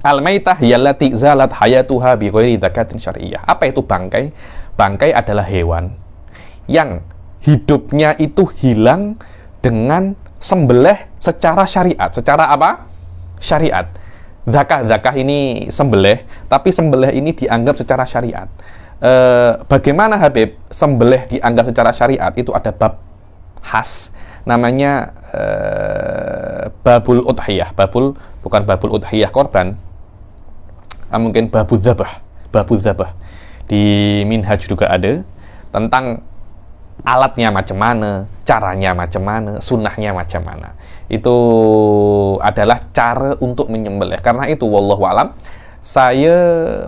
Al-maitah yallati zalat hayatuha bi ghairi dzakatin syar'iyyah. Apa itu bangkai? Bangkai adalah hewan yang hidupnya itu hilang dengan sembelih secara syariat. Secara apa? Syariat. Zakah ini sembelih, tapi sembelih ini dianggap secara syariat. Bagaimana Habib sembelih dianggap secara syariat? Itu ada bab khas, namanya babul udhiyah. Bukan babul udhiyah korban, mungkin babul dzabah. Di Minhaj juga ada tentang alatnya macam mana, caranya macam mana, sunnahnya macam mana. Itu adalah cara untuk menyembelih. Karena itu wallahu alam, saya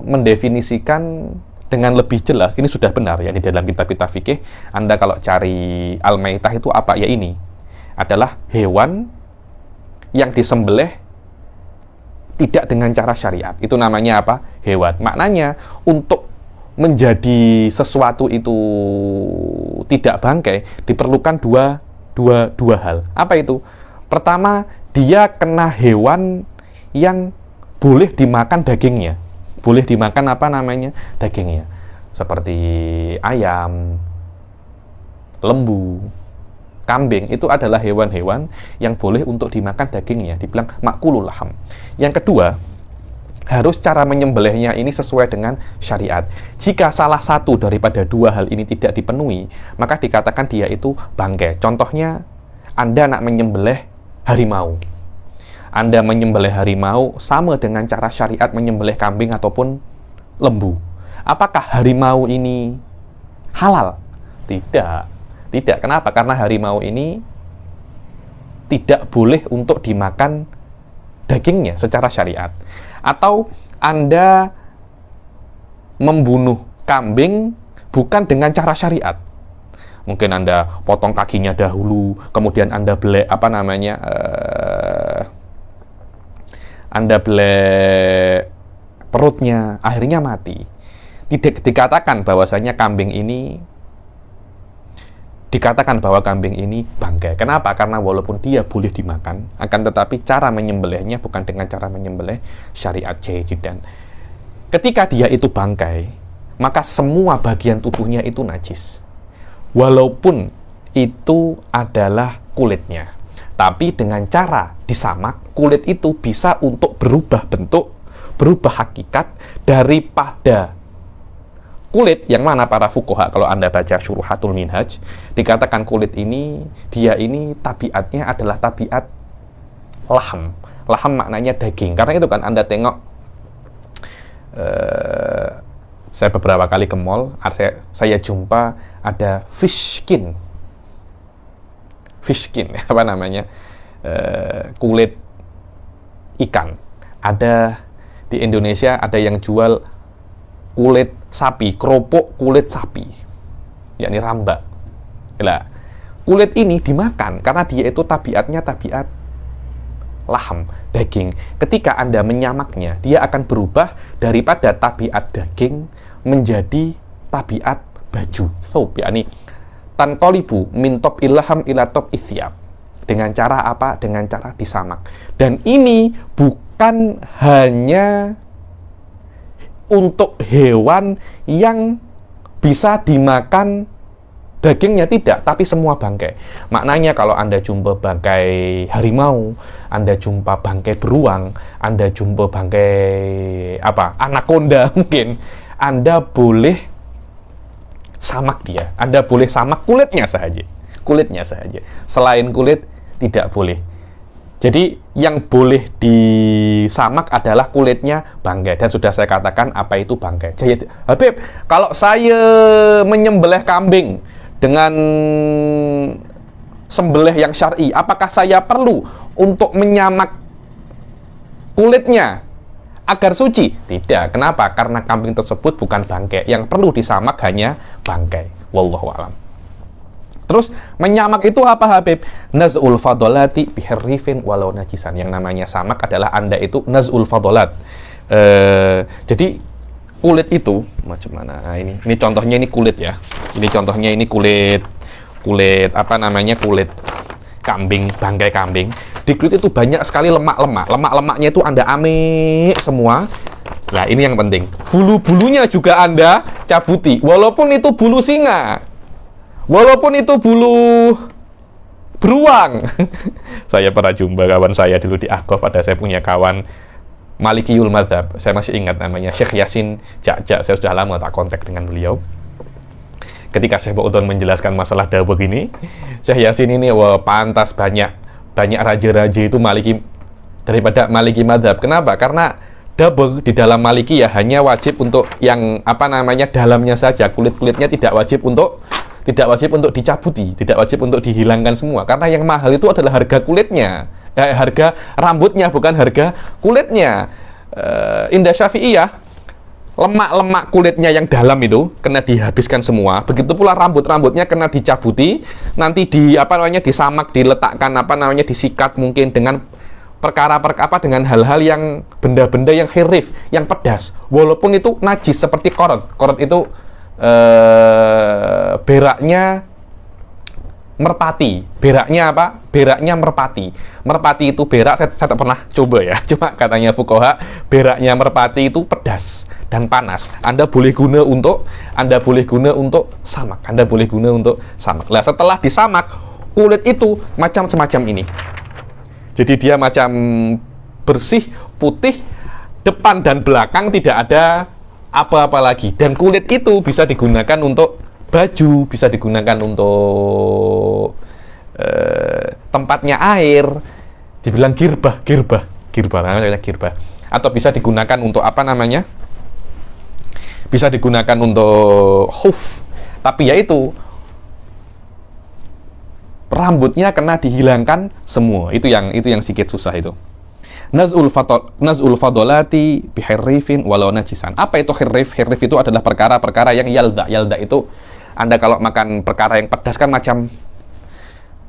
mendefinisikan dengan lebih jelas. Ini sudah benar ya di dalam kitab-kitab fikih. Anda kalau cari al-maitah itu apa? Ya ini adalah hewan yang disembelih tidak dengan cara syariat. Itu namanya apa? Hewan. Maknanya untuk menjadi sesuatu itu tidak bangkai diperlukan dua hal. Apa itu? Pertama, dia kena hewan yang boleh dimakan dagingnya. Boleh dimakan dagingnya. Seperti ayam, lembu, kambing itu adalah hewan-hewan yang boleh untuk dimakan dagingnya, dibilang makulul laham. Yang kedua, harus cara menyembelihnya ini sesuai dengan syariat. Jika salah satu daripada dua hal ini tidak dipenuhi, maka dikatakan dia itu bangkai. Contohnya, Anda nak menyembelih harimau. Anda menyembelih harimau sama dengan cara syariat menyembelih kambing ataupun lembu. Apakah harimau ini halal? Tidak. Tidak. Kenapa? Karena harimau ini tidak boleh untuk dimakan dagingnya secara syariat. Atau Anda membunuh kambing bukan dengan cara syariat. Mungkin Anda potong kakinya dahulu, kemudian Anda belek Anda belek perutnya, akhirnya mati. Tidak dikatakan bahwasanya kambing ini bangkai. Kenapa? Karena walaupun dia boleh dimakan, akan tetapi cara menyembelihnya bukan dengan cara menyembelih syariat jahidan. Ketika dia itu bangkai, maka semua bagian tubuhnya itu najis. Walaupun itu adalah kulitnya. Tapi dengan cara disamak, kulit itu bisa untuk berubah bentuk, berubah hakikat daripada kulit yang mana para fuqaha, kalau Anda baca Syuruhatul Minhaj, dikatakan kulit ini, dia ini tabiatnya adalah tabiat laham. Laham maknanya daging. Karena itu kan Anda tengok, saya beberapa kali ke mall, saya jumpa ada fish skin, kulit ikan. Ada di Indonesia ada yang jual kulit sapi, keropok kulit sapi, yakni rambak. Nah, kulit ini dimakan karena dia itu tabiatnya tabiat laham, daging. Ketika Anda menyamaknya, dia akan berubah daripada tabiat daging menjadi tabiat baju, thawb, yakni tantolibu min top ilham ila top ithyab. Dengan cara apa? Dengan cara disamak. Dan ini bukan hanya untuk hewan yang bisa dimakan dagingnya, tidak, tapi semua bangkai. Maknanya kalau Anda jumpa bangkai harimau, Anda jumpa bangkai beruang, Anda jumpa bangkai anaconda mungkin, Anda boleh samak dia. Anda boleh samak kulitnya saja. Selain kulit tidak boleh. Jadi yang boleh disamak adalah kulitnya bangkai. Dan sudah saya katakan apa itu bangkai. Jadi, Habib, kalau saya menyembelih kambing dengan sembelih yang syar'i, apakah saya perlu untuk menyamak kulitnya agar suci? Tidak. Kenapa? Karena kambing tersebut bukan bangkai. Yang perlu disamak hanya bangkai. Wallahu a'lam. Terus menyamak itu apa, Habib? Naz'ul fadolati biharrifin walau najisan. Yang namanya samak adalah Anda itu naz'ul fadolat. Jadi kulit itu macam mana? Ini contohnya, ini kulit ya. Ini contohnya, ini kulit kambing, bangkai kambing. Di kulit itu banyak sekali lemak-lemak. Lemak-lemaknya itu Anda amik semua. Nah, ini yang penting. Bulu-bulunya juga Anda cabuti. Walaupun itu bulu singa. Walaupun itu bulu beruang. Saya pernah jumpa kawan saya dulu di Ahqaf, saya punya kawan Malikiyul Madzhab. Saya masih ingat namanya Syekh Yasin Ja'ja. Saya sudah lama tak kontak dengan beliau. Ketika Syekh Ba'udhan menjelaskan masalah dawah ini, Syekh Yasin ini pantas banyak raja-raja itu Maliki daripada Maliki Madzhab. Kenapa? Karena dawah di dalam Maliki ya hanya wajib untuk yang dalamnya saja. Kulit-kulitnya tidak wajib untuk dicabuti, tidak wajib untuk dihilangkan semua. Karena yang mahal itu adalah harga kulitnya, harga rambutnya, bukan harga kulitnya. Indah Syafi'iyah, lemak-lemak kulitnya yang dalam itu kena dihabiskan semua. Begitu pula rambutnya kena dicabuti, nanti disamak, diletakkan disikat mungkin dengan dengan hal-hal yang benda-benda yang hirif, yang pedas. Walaupun itu najis seperti korot. Korot itu beraknya merpati. Beraknya apa? Beraknya merpati. Merpati itu berak, saya tak pernah coba ya. Cuma katanya fuqaha, beraknya merpati itu pedas. dan panas. Anda boleh guna untuk samak. Anda boleh guna untuk samak. Lah setelah disamak, kulit itu macam semacam ini. Jadi dia macam bersih, putih, depan dan belakang tidak ada apa-apa lagi. Dan kulit itu bisa digunakan untuk baju, bisa digunakan untuk tempatnya air. Dibilang girbah, namanya girbah. Atau bisa digunakan untuk apa namanya? Bisa digunakan untuk huf. Tapi yaitu rambutnya kena dihilangkan semua. Itu yang sedikit susah itu. Naz'ul fadolati bihirrifin walau najisan. Apa itu hirrif? Hirrif itu adalah perkara-perkara yang yalda. Yalda itu Anda kalau makan perkara yang pedas kan macam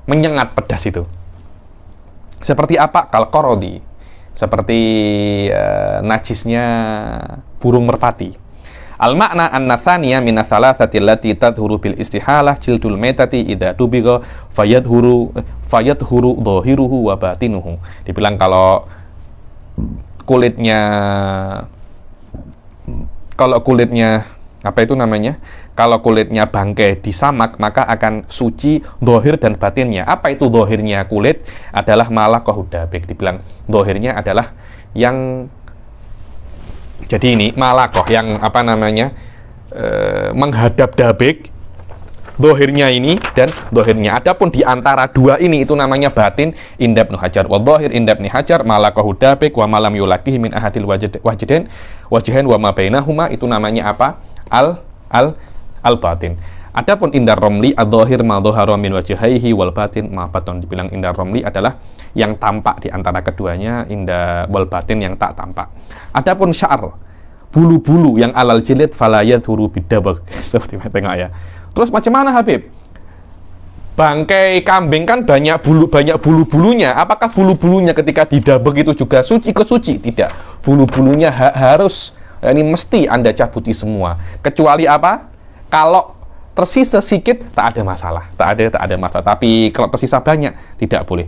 menyengat pedas itu. Seperti apa? Kalau korodi. Seperti najisnya burung merpati. Al-makna an-nathaniya min ath-thalathati allati tadhuru bil istihalah jildul metati idza dubiga fayadhuru dhahiruhu wa batinuhu. Dibilang kalau kulitnya apa itu namanya? Kalau kulitnya bangkai disamak, maka akan suci dohir dan batinnya. Apa itu dohirnya kulit? Adalah malakoh dabik. Dibilang dohirnya adalah yang jadi ini malakoh yang apa namanya menghadap dabik. Dohirnya ini dan dohirnya. Adapun di antara dua ini itu namanya batin inda Ibnu Hajar. Wa dohir inda Ibnu Hajar malakoh dabik wa malam yulakihi min ahadil wajidain wa ma bainahuma itu namanya apa? Al batin. Adapun indar romli ad-dhahir ma dhahara min wajhaihi wal batin ma baton. Dibilang indar romli adalah yang tampak di antara keduanya, inda wal batin yang tak tampak. Adapun sya'ar, bulu-bulu yang alal jilid fala yadhuru bidabag. Seperti tengok ya. Terus macam mana Habib? Bangkai kambing kan banyak bulu-bulunya. Apakah bulu-bulunya ketika didabag itu juga suci ke suci? Tidak. Bulu-bulunya harus ini mesti Anda cabuti semua. Kecuali apa? Kalau tersisa sedikit tak ada masalah. Tak ada masalah. Tapi kalau tersisa banyak tidak boleh.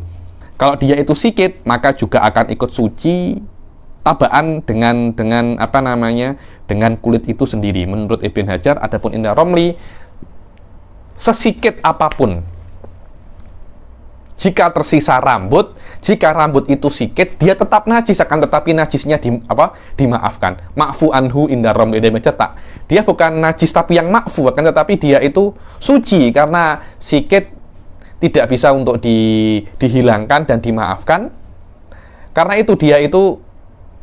Kalau dia itu sedikit maka juga akan ikut suci tabaan dengan apa namanya? Dengan kulit itu sendiri. Menurut Ibn Hajar adapun Indar Romli sesikit apapun jika tersisa rambut, jika rambut itu sikit, dia tetap najis, akan tetapi najisnya dimaafkan. Ma'fu anhu inda romli, dia mencetak. Dia bukan najis tapi yang ma'fu, akan tetapi dia itu suci karena sikit tidak bisa untuk dihilangkan dan dimaafkan. Karena itu dia itu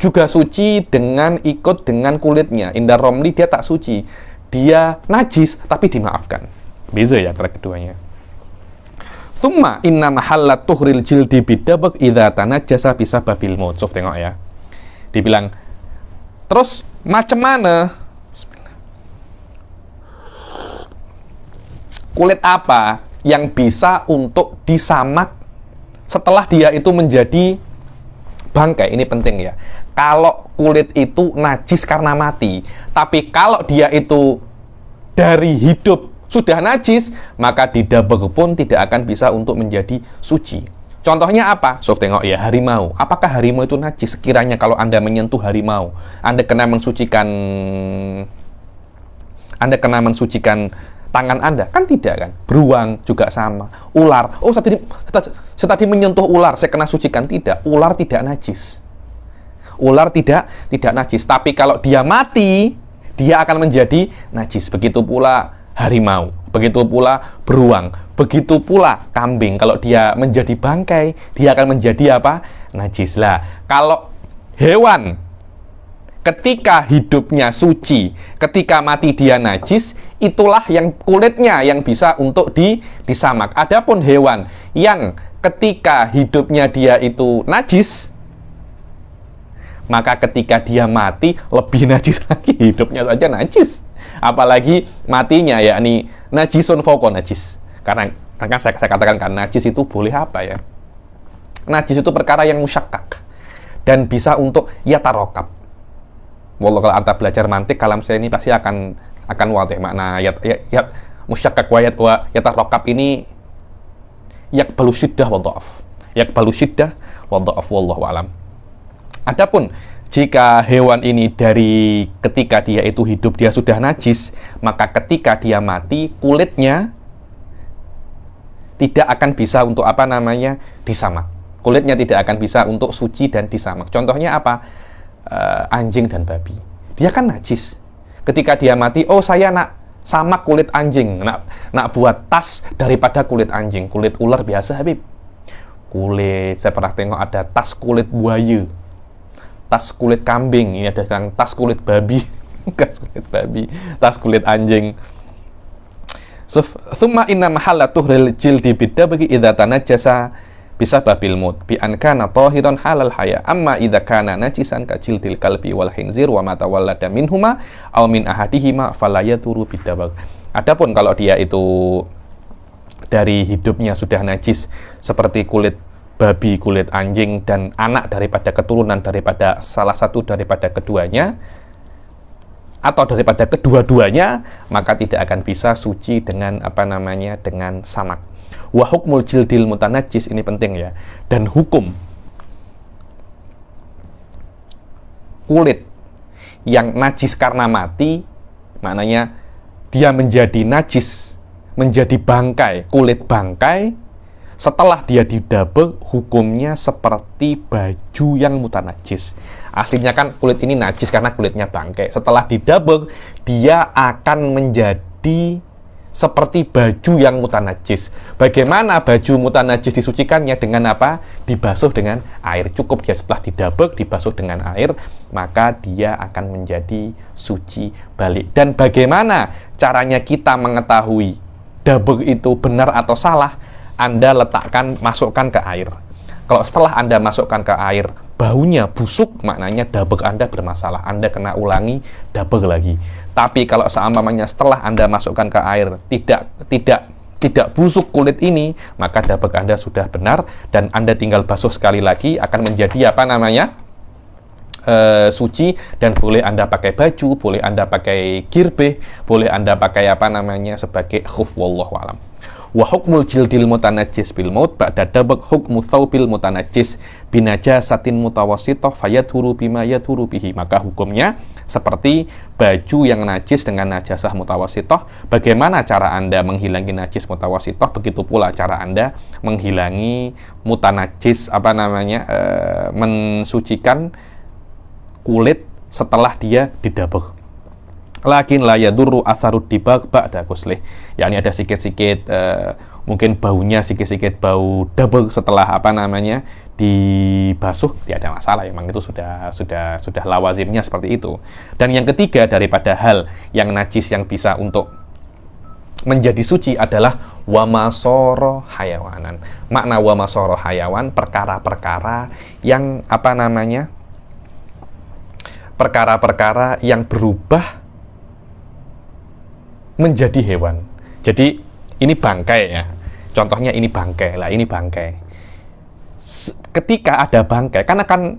juga suci dengan ikut dengan kulitnya. Inda romli dia tak suci, dia najis tapi dimaafkan. Beza ya antara keduanya. Thumma inna mahallat tuhril jildi bidabak idza tanajjasa bisababil maut. So, tengok ya. Dibilang terus macam mana? Bismillah. Kulit apa yang bisa untuk disamak setelah dia itu menjadi bangkai? Ini penting ya. Kalau kulit itu najis karena mati, tapi kalau dia itu dari hidup sudah najis, maka didabag pun tidak akan bisa untuk menjadi suci. Contohnya apa? So, tengok ya, harimau. Apakah harimau itu najis? Sekiranya kalau Anda menyentuh harimau, Anda kena mensucikan tangan Anda? Kan tidak kan? Beruang juga sama. Ular. Oh, saya tadi menyentuh ular, saya kena sucikan. Tidak. Ular tidak najis. Ular tidak najis. Tapi kalau dia mati, dia akan menjadi najis. Begitu pula harimau, begitu pula beruang, begitu pula kambing. Kalau dia menjadi bangkai, dia akan menjadi apa? Najis. Lah, kalau hewan ketika hidupnya suci, ketika mati dia najis, itulah yang kulitnya yang bisa untuk disamak. Adapun hewan yang ketika hidupnya dia itu najis, maka ketika dia mati lebih najis lagi, hidupnya saja najis. Apalagi matinya, yakni najisun fauqa najis. Karena kan saya katakan kan najis itu boleh apa ya? Najis itu perkara yang musyakkak dan bisa untuk yatarokab. Walau kalau Anda belajar mantik, kalam saya ini pasti akan wadih makna musyakkak wa yatarokab ini yakbalu syiddah wa dha'af. Yakbalu syiddah wa dha'af wallahu alam. Adapun Jika hewan ini dari ketika dia itu hidup dia sudah najis, maka ketika dia mati kulitnya tidak akan bisa untuk apa namanya disamak. Kulitnya tidak akan bisa untuk suci dan disamak. Contohnya apa? Anjing dan babi. Dia kan najis. Ketika dia mati, oh saya nak samak kulit anjing, nak buat tas daripada kulit anjing. Kulit ular biasa, Habib. Kulit, saya pernah tengok ada tas kulit buaya, tas kulit kambing, ini ada yang tas kulit babi, tas kulit babi, tas kulit anjing. Thumma inna mahalla tuhril jildi bidabagi idza tanajjasa bisa babil mut bi an kana tahiran halal haya amma idza kana najisan ka jildil kalbi wal khinzir wa ma tawallada minhuma aw min ahadihima fala yaturu bidabag. Adapun kalau dia itu dari hidupnya sudah najis seperti kulit babi, kulit anjing, dan anak daripada keturunan daripada salah satu daripada keduanya atau daripada kedua-duanya, maka tidak akan bisa suci dengan apa namanya dengan samak. Wa hukmul jildil mutanajjis, ini penting ya. Dan hukum kulit yang najis karena mati, maknanya dia menjadi najis, menjadi bangkai, kulit bangkai. Setelah dia didabel, hukumnya seperti baju yang mutanajis. Aslinya kan kulit ini najis karena kulitnya bangkai. Setelah didabel, dia akan menjadi seperti baju yang mutanajis. Bagaimana baju mutanajis disucikannya? Dengan apa? Dibasuh dengan air. Cukup dia setelah didabel, dibasuh dengan air, maka dia akan menjadi suci balik. Dan bagaimana caranya kita mengetahui dabel itu benar atau salah? Anda masukkan ke air. Kalau setelah Anda masukkan ke air, baunya busuk, maknanya dabel Anda bermasalah. Anda kena ulangi, dabel lagi. Tapi kalau seumpamanya setelah Anda masukkan ke air, tidak busuk kulit ini, maka dabel Anda sudah benar, dan Anda tinggal basuh sekali lagi, akan menjadi apa namanya? Suci, dan boleh Anda pakai baju, boleh Anda pakai girbeh, boleh Anda pakai apa namanya sebagai khuf, wallahu alam. Wa hukmul jildil mutanajjis bil maut ba'da dabaq hukmu thawbil mutanajjis binajasatin mutawassithah fayadhuru bima yadhuru bihi. Maka hukumnya seperti baju yang najis dengan najasah mutawassithah. Bagaimana cara Anda menghilangi najis mutawassithah, begitu pula cara Anda menghilangi mutanajjis mensucikan kulit setelah dia didabel. Lakin la yadurru atharud dibag ba'da ghuslih. Yakni ada sedikit-sedikit mungkin baunya sedikit-sedikit bau double setelah apa namanya dibasuh, tidak ada masalah. Memang itu sudah lawazimnya seperti itu. Dan yang ketiga daripada hal yang najis yang bisa untuk menjadi suci adalah wamasoro hayawanan. Makna wamasoro hayawan, perkara-perkara yang apa namanya? Perkara-perkara yang berubah menjadi hewan. Jadi ini bangkai ya. Contohnya ini bangkai. Lah ini bangkai. Ketika ada bangkai, kan akan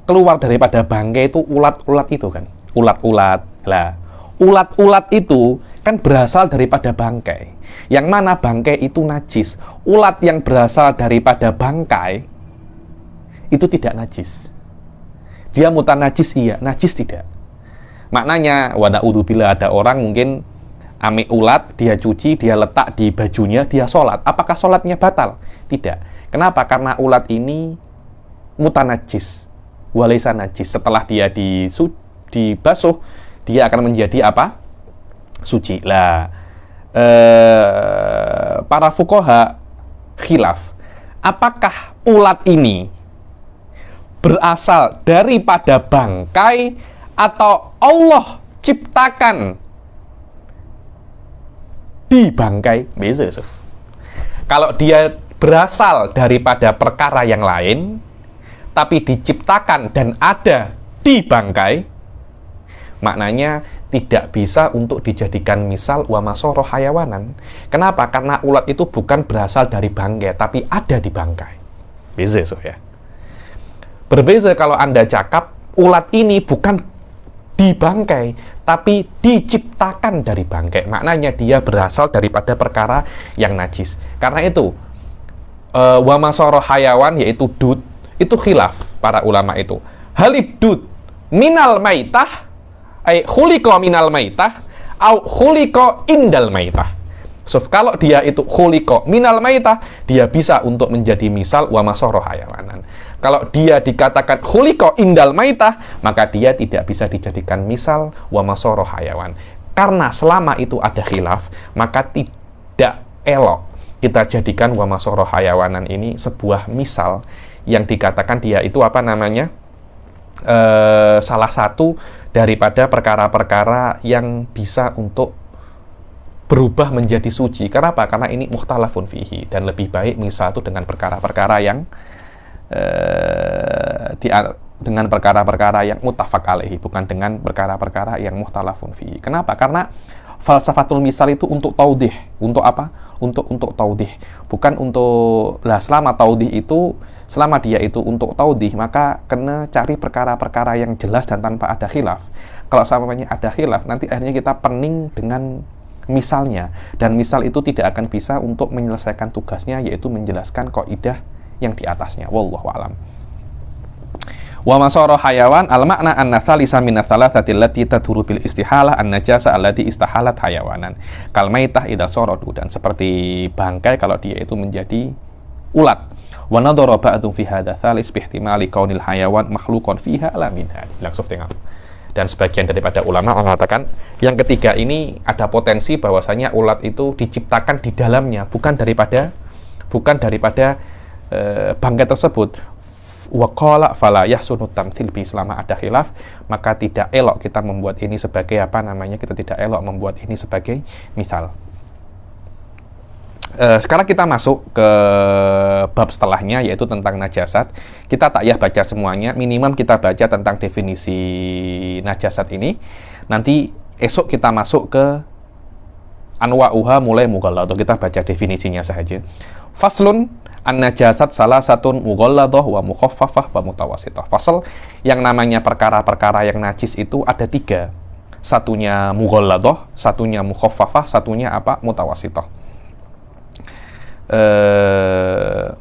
keluar daripada bangkai itu ulat-ulat itu kan. Ulat-ulat. Lah, ulat-ulat itu kan berasal daripada bangkai. Yang mana bangkai itu najis. Ulat yang berasal daripada bangkai itu tidak najis. Dia mutanajis iya, najis tidak. Maknanya wa na'udzubillah, ada orang mungkin ambil ulat, dia cuci, dia letak di bajunya, dia sholat. Apakah sholatnya batal? Tidak. Kenapa? Karena ulat ini mutanajis, walaysa najis. Setelah dia dibasuh, dia akan menjadi apa? Suci. Lah, para fuqaha khilaf. Apakah ulat ini berasal daripada bangkai atau Allah ciptakan di bangkai? Beza. Kalau dia berasal daripada perkara yang lain tapi diciptakan dan ada di bangkai, maknanya tidak bisa untuk dijadikan misal wa masoro hayawanan. Kenapa? Karena ulat itu bukan berasal dari bangkai tapi ada di bangkai. Beza ya. Berbeza kalau Anda cakap ulat ini bukan di bangkai, tapi diciptakan dari bangkai. Maknanya dia berasal daripada perkara yang najis. Karena itu, wamasoro hayawan, yaitu dud, itu khilaf para ulama itu. Halid dud minal maitah, khuliqa minal maitah, au khuliqa indal maitah. So, kalau dia itu khuliqa minal maitah, dia bisa untuk menjadi misal wa masoro hayawanan. Kalau dia dikatakan khuliqa indal maitah, maka dia tidak bisa dijadikan misal wa masoro hayawan. Karena selama itu ada khilaf, maka tidak elok kita jadikan wa masoro hayawanan ini sebuah misal yang dikatakan dia itu apa namanya? Salah satu daripada perkara-perkara yang bisa untuk berubah menjadi suci. Kenapa? Karena ini mukhtalafun fihi, dan lebih baik misal itu dengan perkara-perkara yang dengan perkara-perkara yang muttafaq alaihi, bukan dengan perkara-perkara yang mukhtalafun fihi. Kenapa? Karena falsafatul misal itu untuk taudih. Untuk apa? Untuk taudih, bukan untuk selama taudih itu, selama dia itu untuk taudih, maka kena cari perkara-perkara yang jelas dan tanpa ada khilaf. Kalau samanya ada khilaf, nanti akhirnya kita pening dengan misalnya, dan misal itu tidak akan bisa untuk menyelesaikan tugasnya, yaitu menjelaskan kaidah yang di atasnya. Wallahu a'lam. Wa masara hayawan al makna anna thalisa min athalathati allati taduru bil istihalah an najasa allati istahalat hayawanan kal maitah idza saradu, dan seperti bangkai kalau dia itu menjadi ulat. Wa nadara ba'dhum fi hadha thalis bi ihtimali kaunil hayawan makhluqan fiha la minha. Langsung tengok. Dan sebagian daripada ulama mengatakan yang ketiga ini ada potensi bahwasanya ulat itu diciptakan di dalamnya, bukan daripada bangkai tersebut. Wa qala fala yahsunu tamtsil bi, selama ada khilaf maka tidak elok kita membuat ini sebagai apa namanya, kita tidak elok membuat ini sebagai misal. Sekarang kita masuk ke bab setelahnya, yaitu tentang najasat. Kita tak payah baca semuanya, minimum kita baca tentang definisi najasat ini. Nanti esok kita masuk ke anwa'uha mulai mughalladah, kita baca definisinya saja. Faslun an-najasat salah satun mughalladah wa mukhaffafah wa mutawassithah. Fasal, yang namanya perkara-perkara yang najis itu ada 3. Satunya mughalladah, satunya mukhaffafah, satunya apa? Mutawassithah.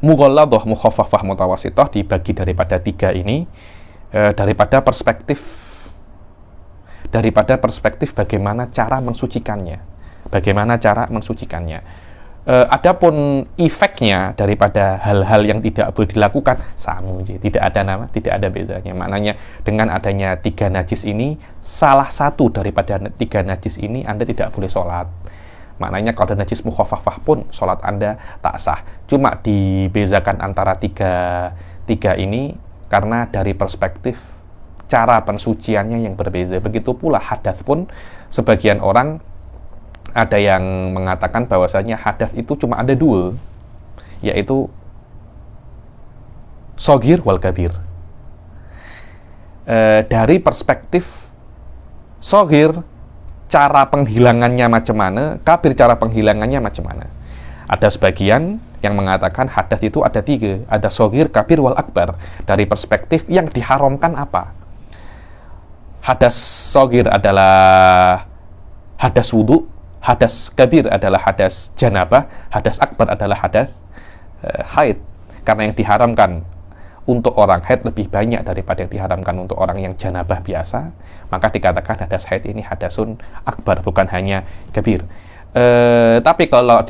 Mughalladah, mukhaffafah, mutawassithah dibagi daripada 3 ini daripada perspektif bagaimana cara mensucikannya. Adapun efeknya daripada hal-hal yang tidak boleh dilakukan sama, tidak ada bezanya. Maknanya dengan adanya 3 najis ini, salah satu daripada 3 najis ini Anda tidak boleh sholat. Maknanya kalau ada najis mukhaffafah pun sholat Anda tak sah. Cuma dibezakan antara tiga ini karena dari perspektif cara pensuciannya yang berbeza. Begitu pula hadas pun, sebagian orang ada yang mengatakan bahwasanya hadas itu cuma ada 2, yaitu shogir wal kabir. Dari perspektif shogir, cara penghilangannya macam mana, kabir cara penghilangannya macam mana. Ada sebagian yang mengatakan hadas itu ada 3, ada shogir, kabir, wal akbar. Dari perspektif yang diharamkan apa? Hadas shogir adalah hadas wudu, hadas kabir adalah hadas janabah, hadas akbar adalah hadas haid. Karena yang diharamkan untuk orang haid lebih banyak daripada yang diharamkan untuk orang yang janabah biasa, maka dikatakan hadas haid ini hadasun akbar, bukan hanya kabir. Tapi kalau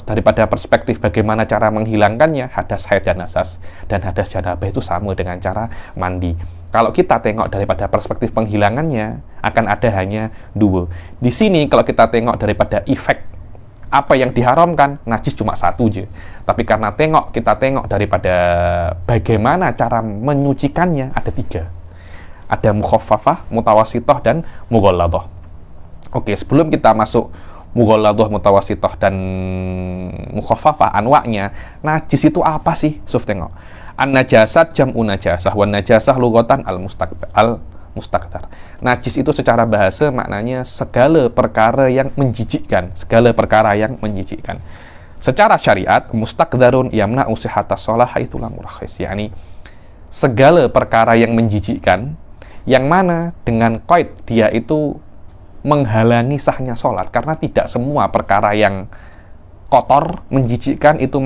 daripada perspektif bagaimana cara menghilangkannya, hadas haid dan hadas janabah itu sama dengan cara mandi. Kalau kita tengok daripada perspektif penghilangannya, akan ada hanya 2. Di sini kalau kita tengok daripada efek apa yang diharamkan, najis cuma 1 aja. Tapi karena kita tengok daripada bagaimana cara menyucikannya, ada 3. Ada mukhaffafah, mutawassithah, dan mughalladah. Oke, sebelum kita masuk mughalladah, mutawassithah, dan mukhaffafah, anwa'nya, najis itu apa sih? Suf tengok. An-najasat jam'u najasah, wan najasah lughatan al-mustakdar. Najis itu secara bahasa maknanya segala perkara yang menjijikkan, Secara syariat, mustakdarun yamna'u sihhatas shalah haitsu lam murakhis, yakni segala perkara yang menjijikkan, yang mana dengan qaid dia itu menghalangi sahnya sholat, karena tidak semua perkara yang kotor, menjijikkan itu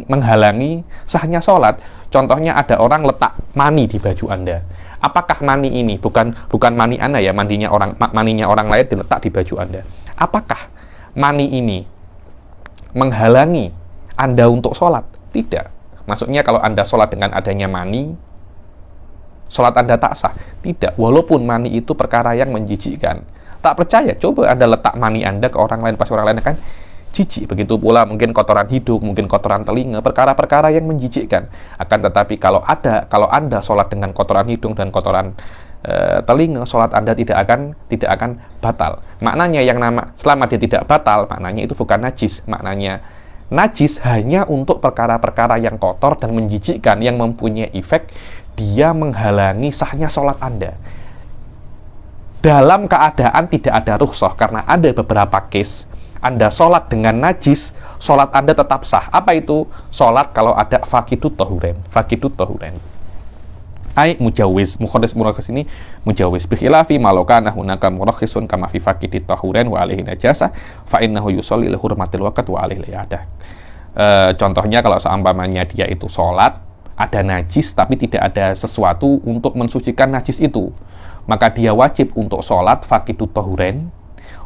menghalangi sahnya sholat. Contohnya ada orang letak mani di baju Anda, Apakah mani ini bukan mani Anda ya, maninya orang lain diletak di baju Anda. Apakah mani ini menghalangi Anda untuk sholat? Tidak. Maksudnya kalau Anda sholat dengan adanya mani, sholat Anda tak sah? Tidak. Walaupun mani itu perkara yang menjijikkan. Tak percaya? Coba Anda letak mani Anda ke orang lain, pasti orang lain akan jijik. Begitu pula mungkin kotoran hidung, mungkin kotoran telinga, perkara-perkara yang menjijikkan. Akan tetapi kalau Anda sholat dengan kotoran hidung dan kotoran telinga, sholat Anda tidak akan batal. Maknanya selama dia tidak batal, maknanya itu bukan najis. Maknanya najis hanya untuk perkara-perkara yang kotor dan menjijikkan, yang mempunyai efek dia menghalangi sahnya sholat Anda. Dalam keadaan tidak ada rukhsah, karena ada beberapa case Anda sholat dengan najis, sholat Anda tetap sah. Apa itu? Sholat kalau ada fakidut tahuren. Ai mujawiz, murakhis ini mujawiz. Bikhilafi malokana hunaka murakhisun kama fi fakidit tahuren wa alaihi najasa fa innahu yusolli li hurmatil waqt wa alaihi liyadah. Contohnya kalau seumpamanya dia itu sholat, ada najis tapi tidak ada sesuatu untuk mensucikan najis itu, maka dia wajib untuk sholat fakidut tahuren,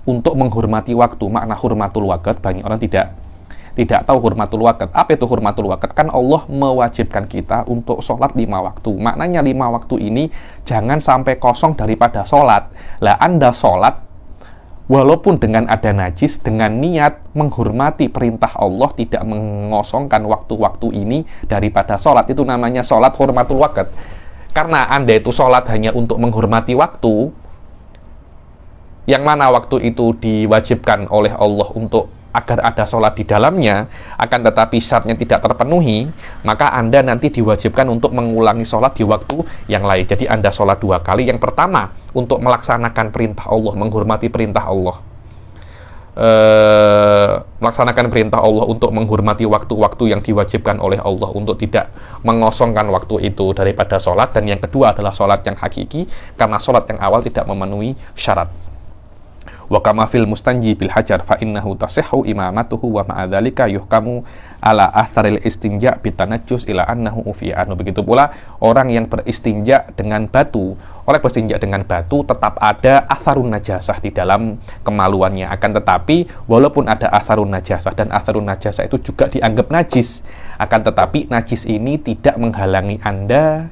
untuk menghormati waktu. Makna hurmatul waqt, banyak orang tidak tahu hurmatul waqt. Apa itu hurmatul waqt? Kan Allah mewajibkan kita untuk sholat 5 waktu. Maknanya 5 waktu ini jangan sampai kosong daripada sholat. Lah Anda sholat walaupun dengan ada najis, dengan niat menghormati perintah Allah, tidak mengosongkan waktu-waktu ini daripada sholat. Itu namanya sholat hurmatul waqt. Karena Anda itu sholat hanya untuk menghormati waktu, yang mana waktu itu diwajibkan oleh Allah untuk agar ada sholat di dalamnya, akan tetapi syaratnya tidak terpenuhi, maka Anda nanti diwajibkan untuk mengulangi sholat di waktu yang lain. Jadi Anda sholat 2 kali. Yang pertama, untuk melaksanakan perintah Allah, menghormati perintah Allah. Melaksanakan perintah Allah untuk menghormati waktu-waktu yang diwajibkan oleh Allah, untuk tidak mengosongkan waktu itu daripada sholat. Dan yang kedua adalah sholat yang hakiki, karena sholat yang awal tidak memenuhi syarat. Wa kama fil mustanji bil hajar fa innahu tasihhu imamatuhu wa ma'a dzalika yuhkamu ala atharil istinja bitanajjus ila annahu ufi'anu. Begitu pula orang yang beristinja dengan batu. Orang beristinja dengan batu tetap ada atharun najasah di dalam kemaluannya. Akan tetapi walaupun ada atharun najasah, dan atharun najasah itu juga dianggap najis, akan tetapi najis ini tidak menghalangi Anda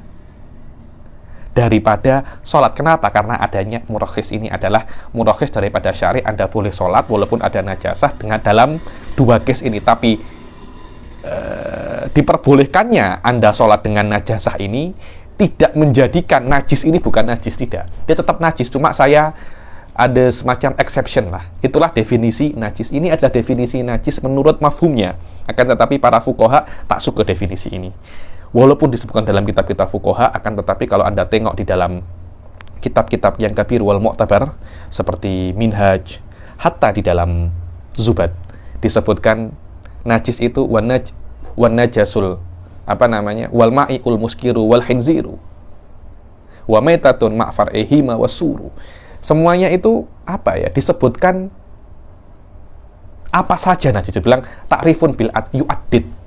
daripada sholat. Kenapa? Karena adanya murakhis ini adalah murakhis daripada syari. Anda boleh sholat walaupun ada najasah dengan dalam 2 case ini. Tapi diperbolehkannya Anda sholat dengan najasah ini tidak menjadikan najis ini bukan najis, tidak. Dia tetap najis, cuma saya ada semacam exception lah. Itulah definisi najis. Ini adalah definisi najis menurut mafhumnya. Akan tetapi para fuqaha tak suka definisi ini. Walaupun disebutkan dalam kitab-kitab fuqaha, akan tetapi kalau Anda tengok di dalam kitab-kitab yang kabir wal mu'tabar seperti Minhaj, hatta di dalam Zubat disebutkan najis itu wan najasul wal ma'iul muskiru wal hinziru wa maitatun ma'far'ihima wasuru. Semuanya itu disebutkan apa saja najis. Dibilang takrifun bil yu'addid,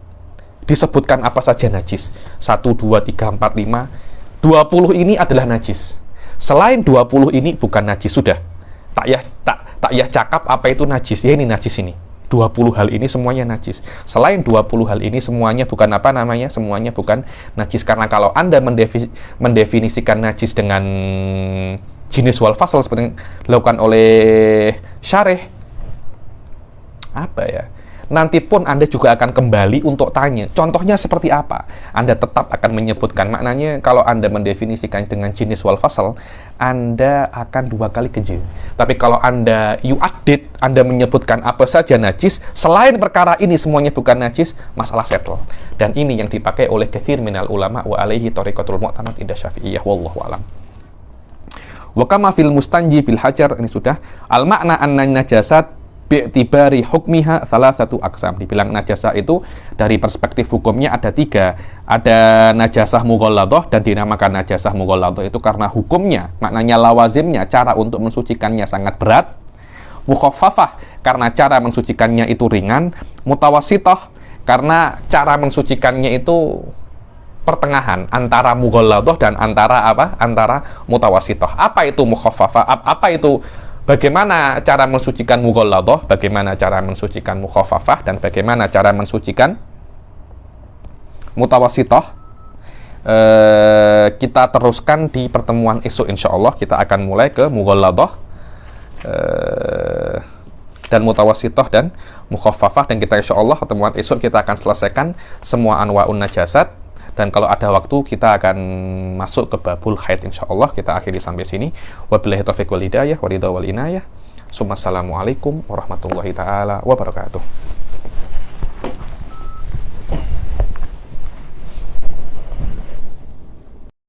disebutkan apa saja najis. 1, 2, 3, 4, 5 20 ini adalah najis. Selain 20 ini bukan najis. Sudah tak ya cakap apa itu najis. Ya ini najis ini. 20 hal ini semuanya najis. Selain 20 hal ini semuanya bukan semuanya bukan najis. Karena kalau Anda mendefinisikan najis dengan jinis wal fasl seperti yang dilakukan oleh syarih, nanti pun Anda juga akan kembali untuk tanya, contohnya seperti apa? Anda tetap akan menyebutkan. Maknanya kalau Anda mendefinisikan dengan jenis wal fasal, Anda akan 2 kali keje. Tapi kalau Anda yu'addid, Anda menyebutkan apa saja najis, selain perkara ini semuanya bukan najis, masalah settle. Dan ini yang dipakai oleh katsir minal ulama wa alaihi thariqatul mu'tamad inda Syafi'iyah wallahu alam. Wa kama fil mustanji bil hajar, ini sudah. Al makna anna najasat bi'tibari hukmiha salah satu aksam. Dibilang najasah itu dari perspektif hukumnya ada 3. Ada najasah mughalladhah, dan dinamakan najasah mughalladhah itu karena hukumnya, maknanya lawazimnya, cara untuk mensucikannya sangat berat. Mukhaffafah, karena cara mensucikannya itu ringan. Mutawassithah, karena cara mensucikannya itu pertengahan antara mughalladah dan antara apa? Antara mutawassithah. Apa itu mukhaffafah? Apa itu, bagaimana cara mensucikan mughalladah, bagaimana cara mensucikan mukhaffafah, dan bagaimana cara mensucikan mutawassithah? Kita teruskan di pertemuan esok insyaallah. Kita akan mulai ke mughalladah dan mutawassithah dan mukhaffafah, dan kita insyaallah pertemuan esok kita akan selesaikan semua anwa'un najasat. Dan kalau ada waktu kita akan masuk ke babul haid insyaallah. Kita akhiri sampai sini. Wabillahi taufiq wal hidayah wa ridha wal inayah. Assalamualaikum warahmatullahi taala wabarakatuh.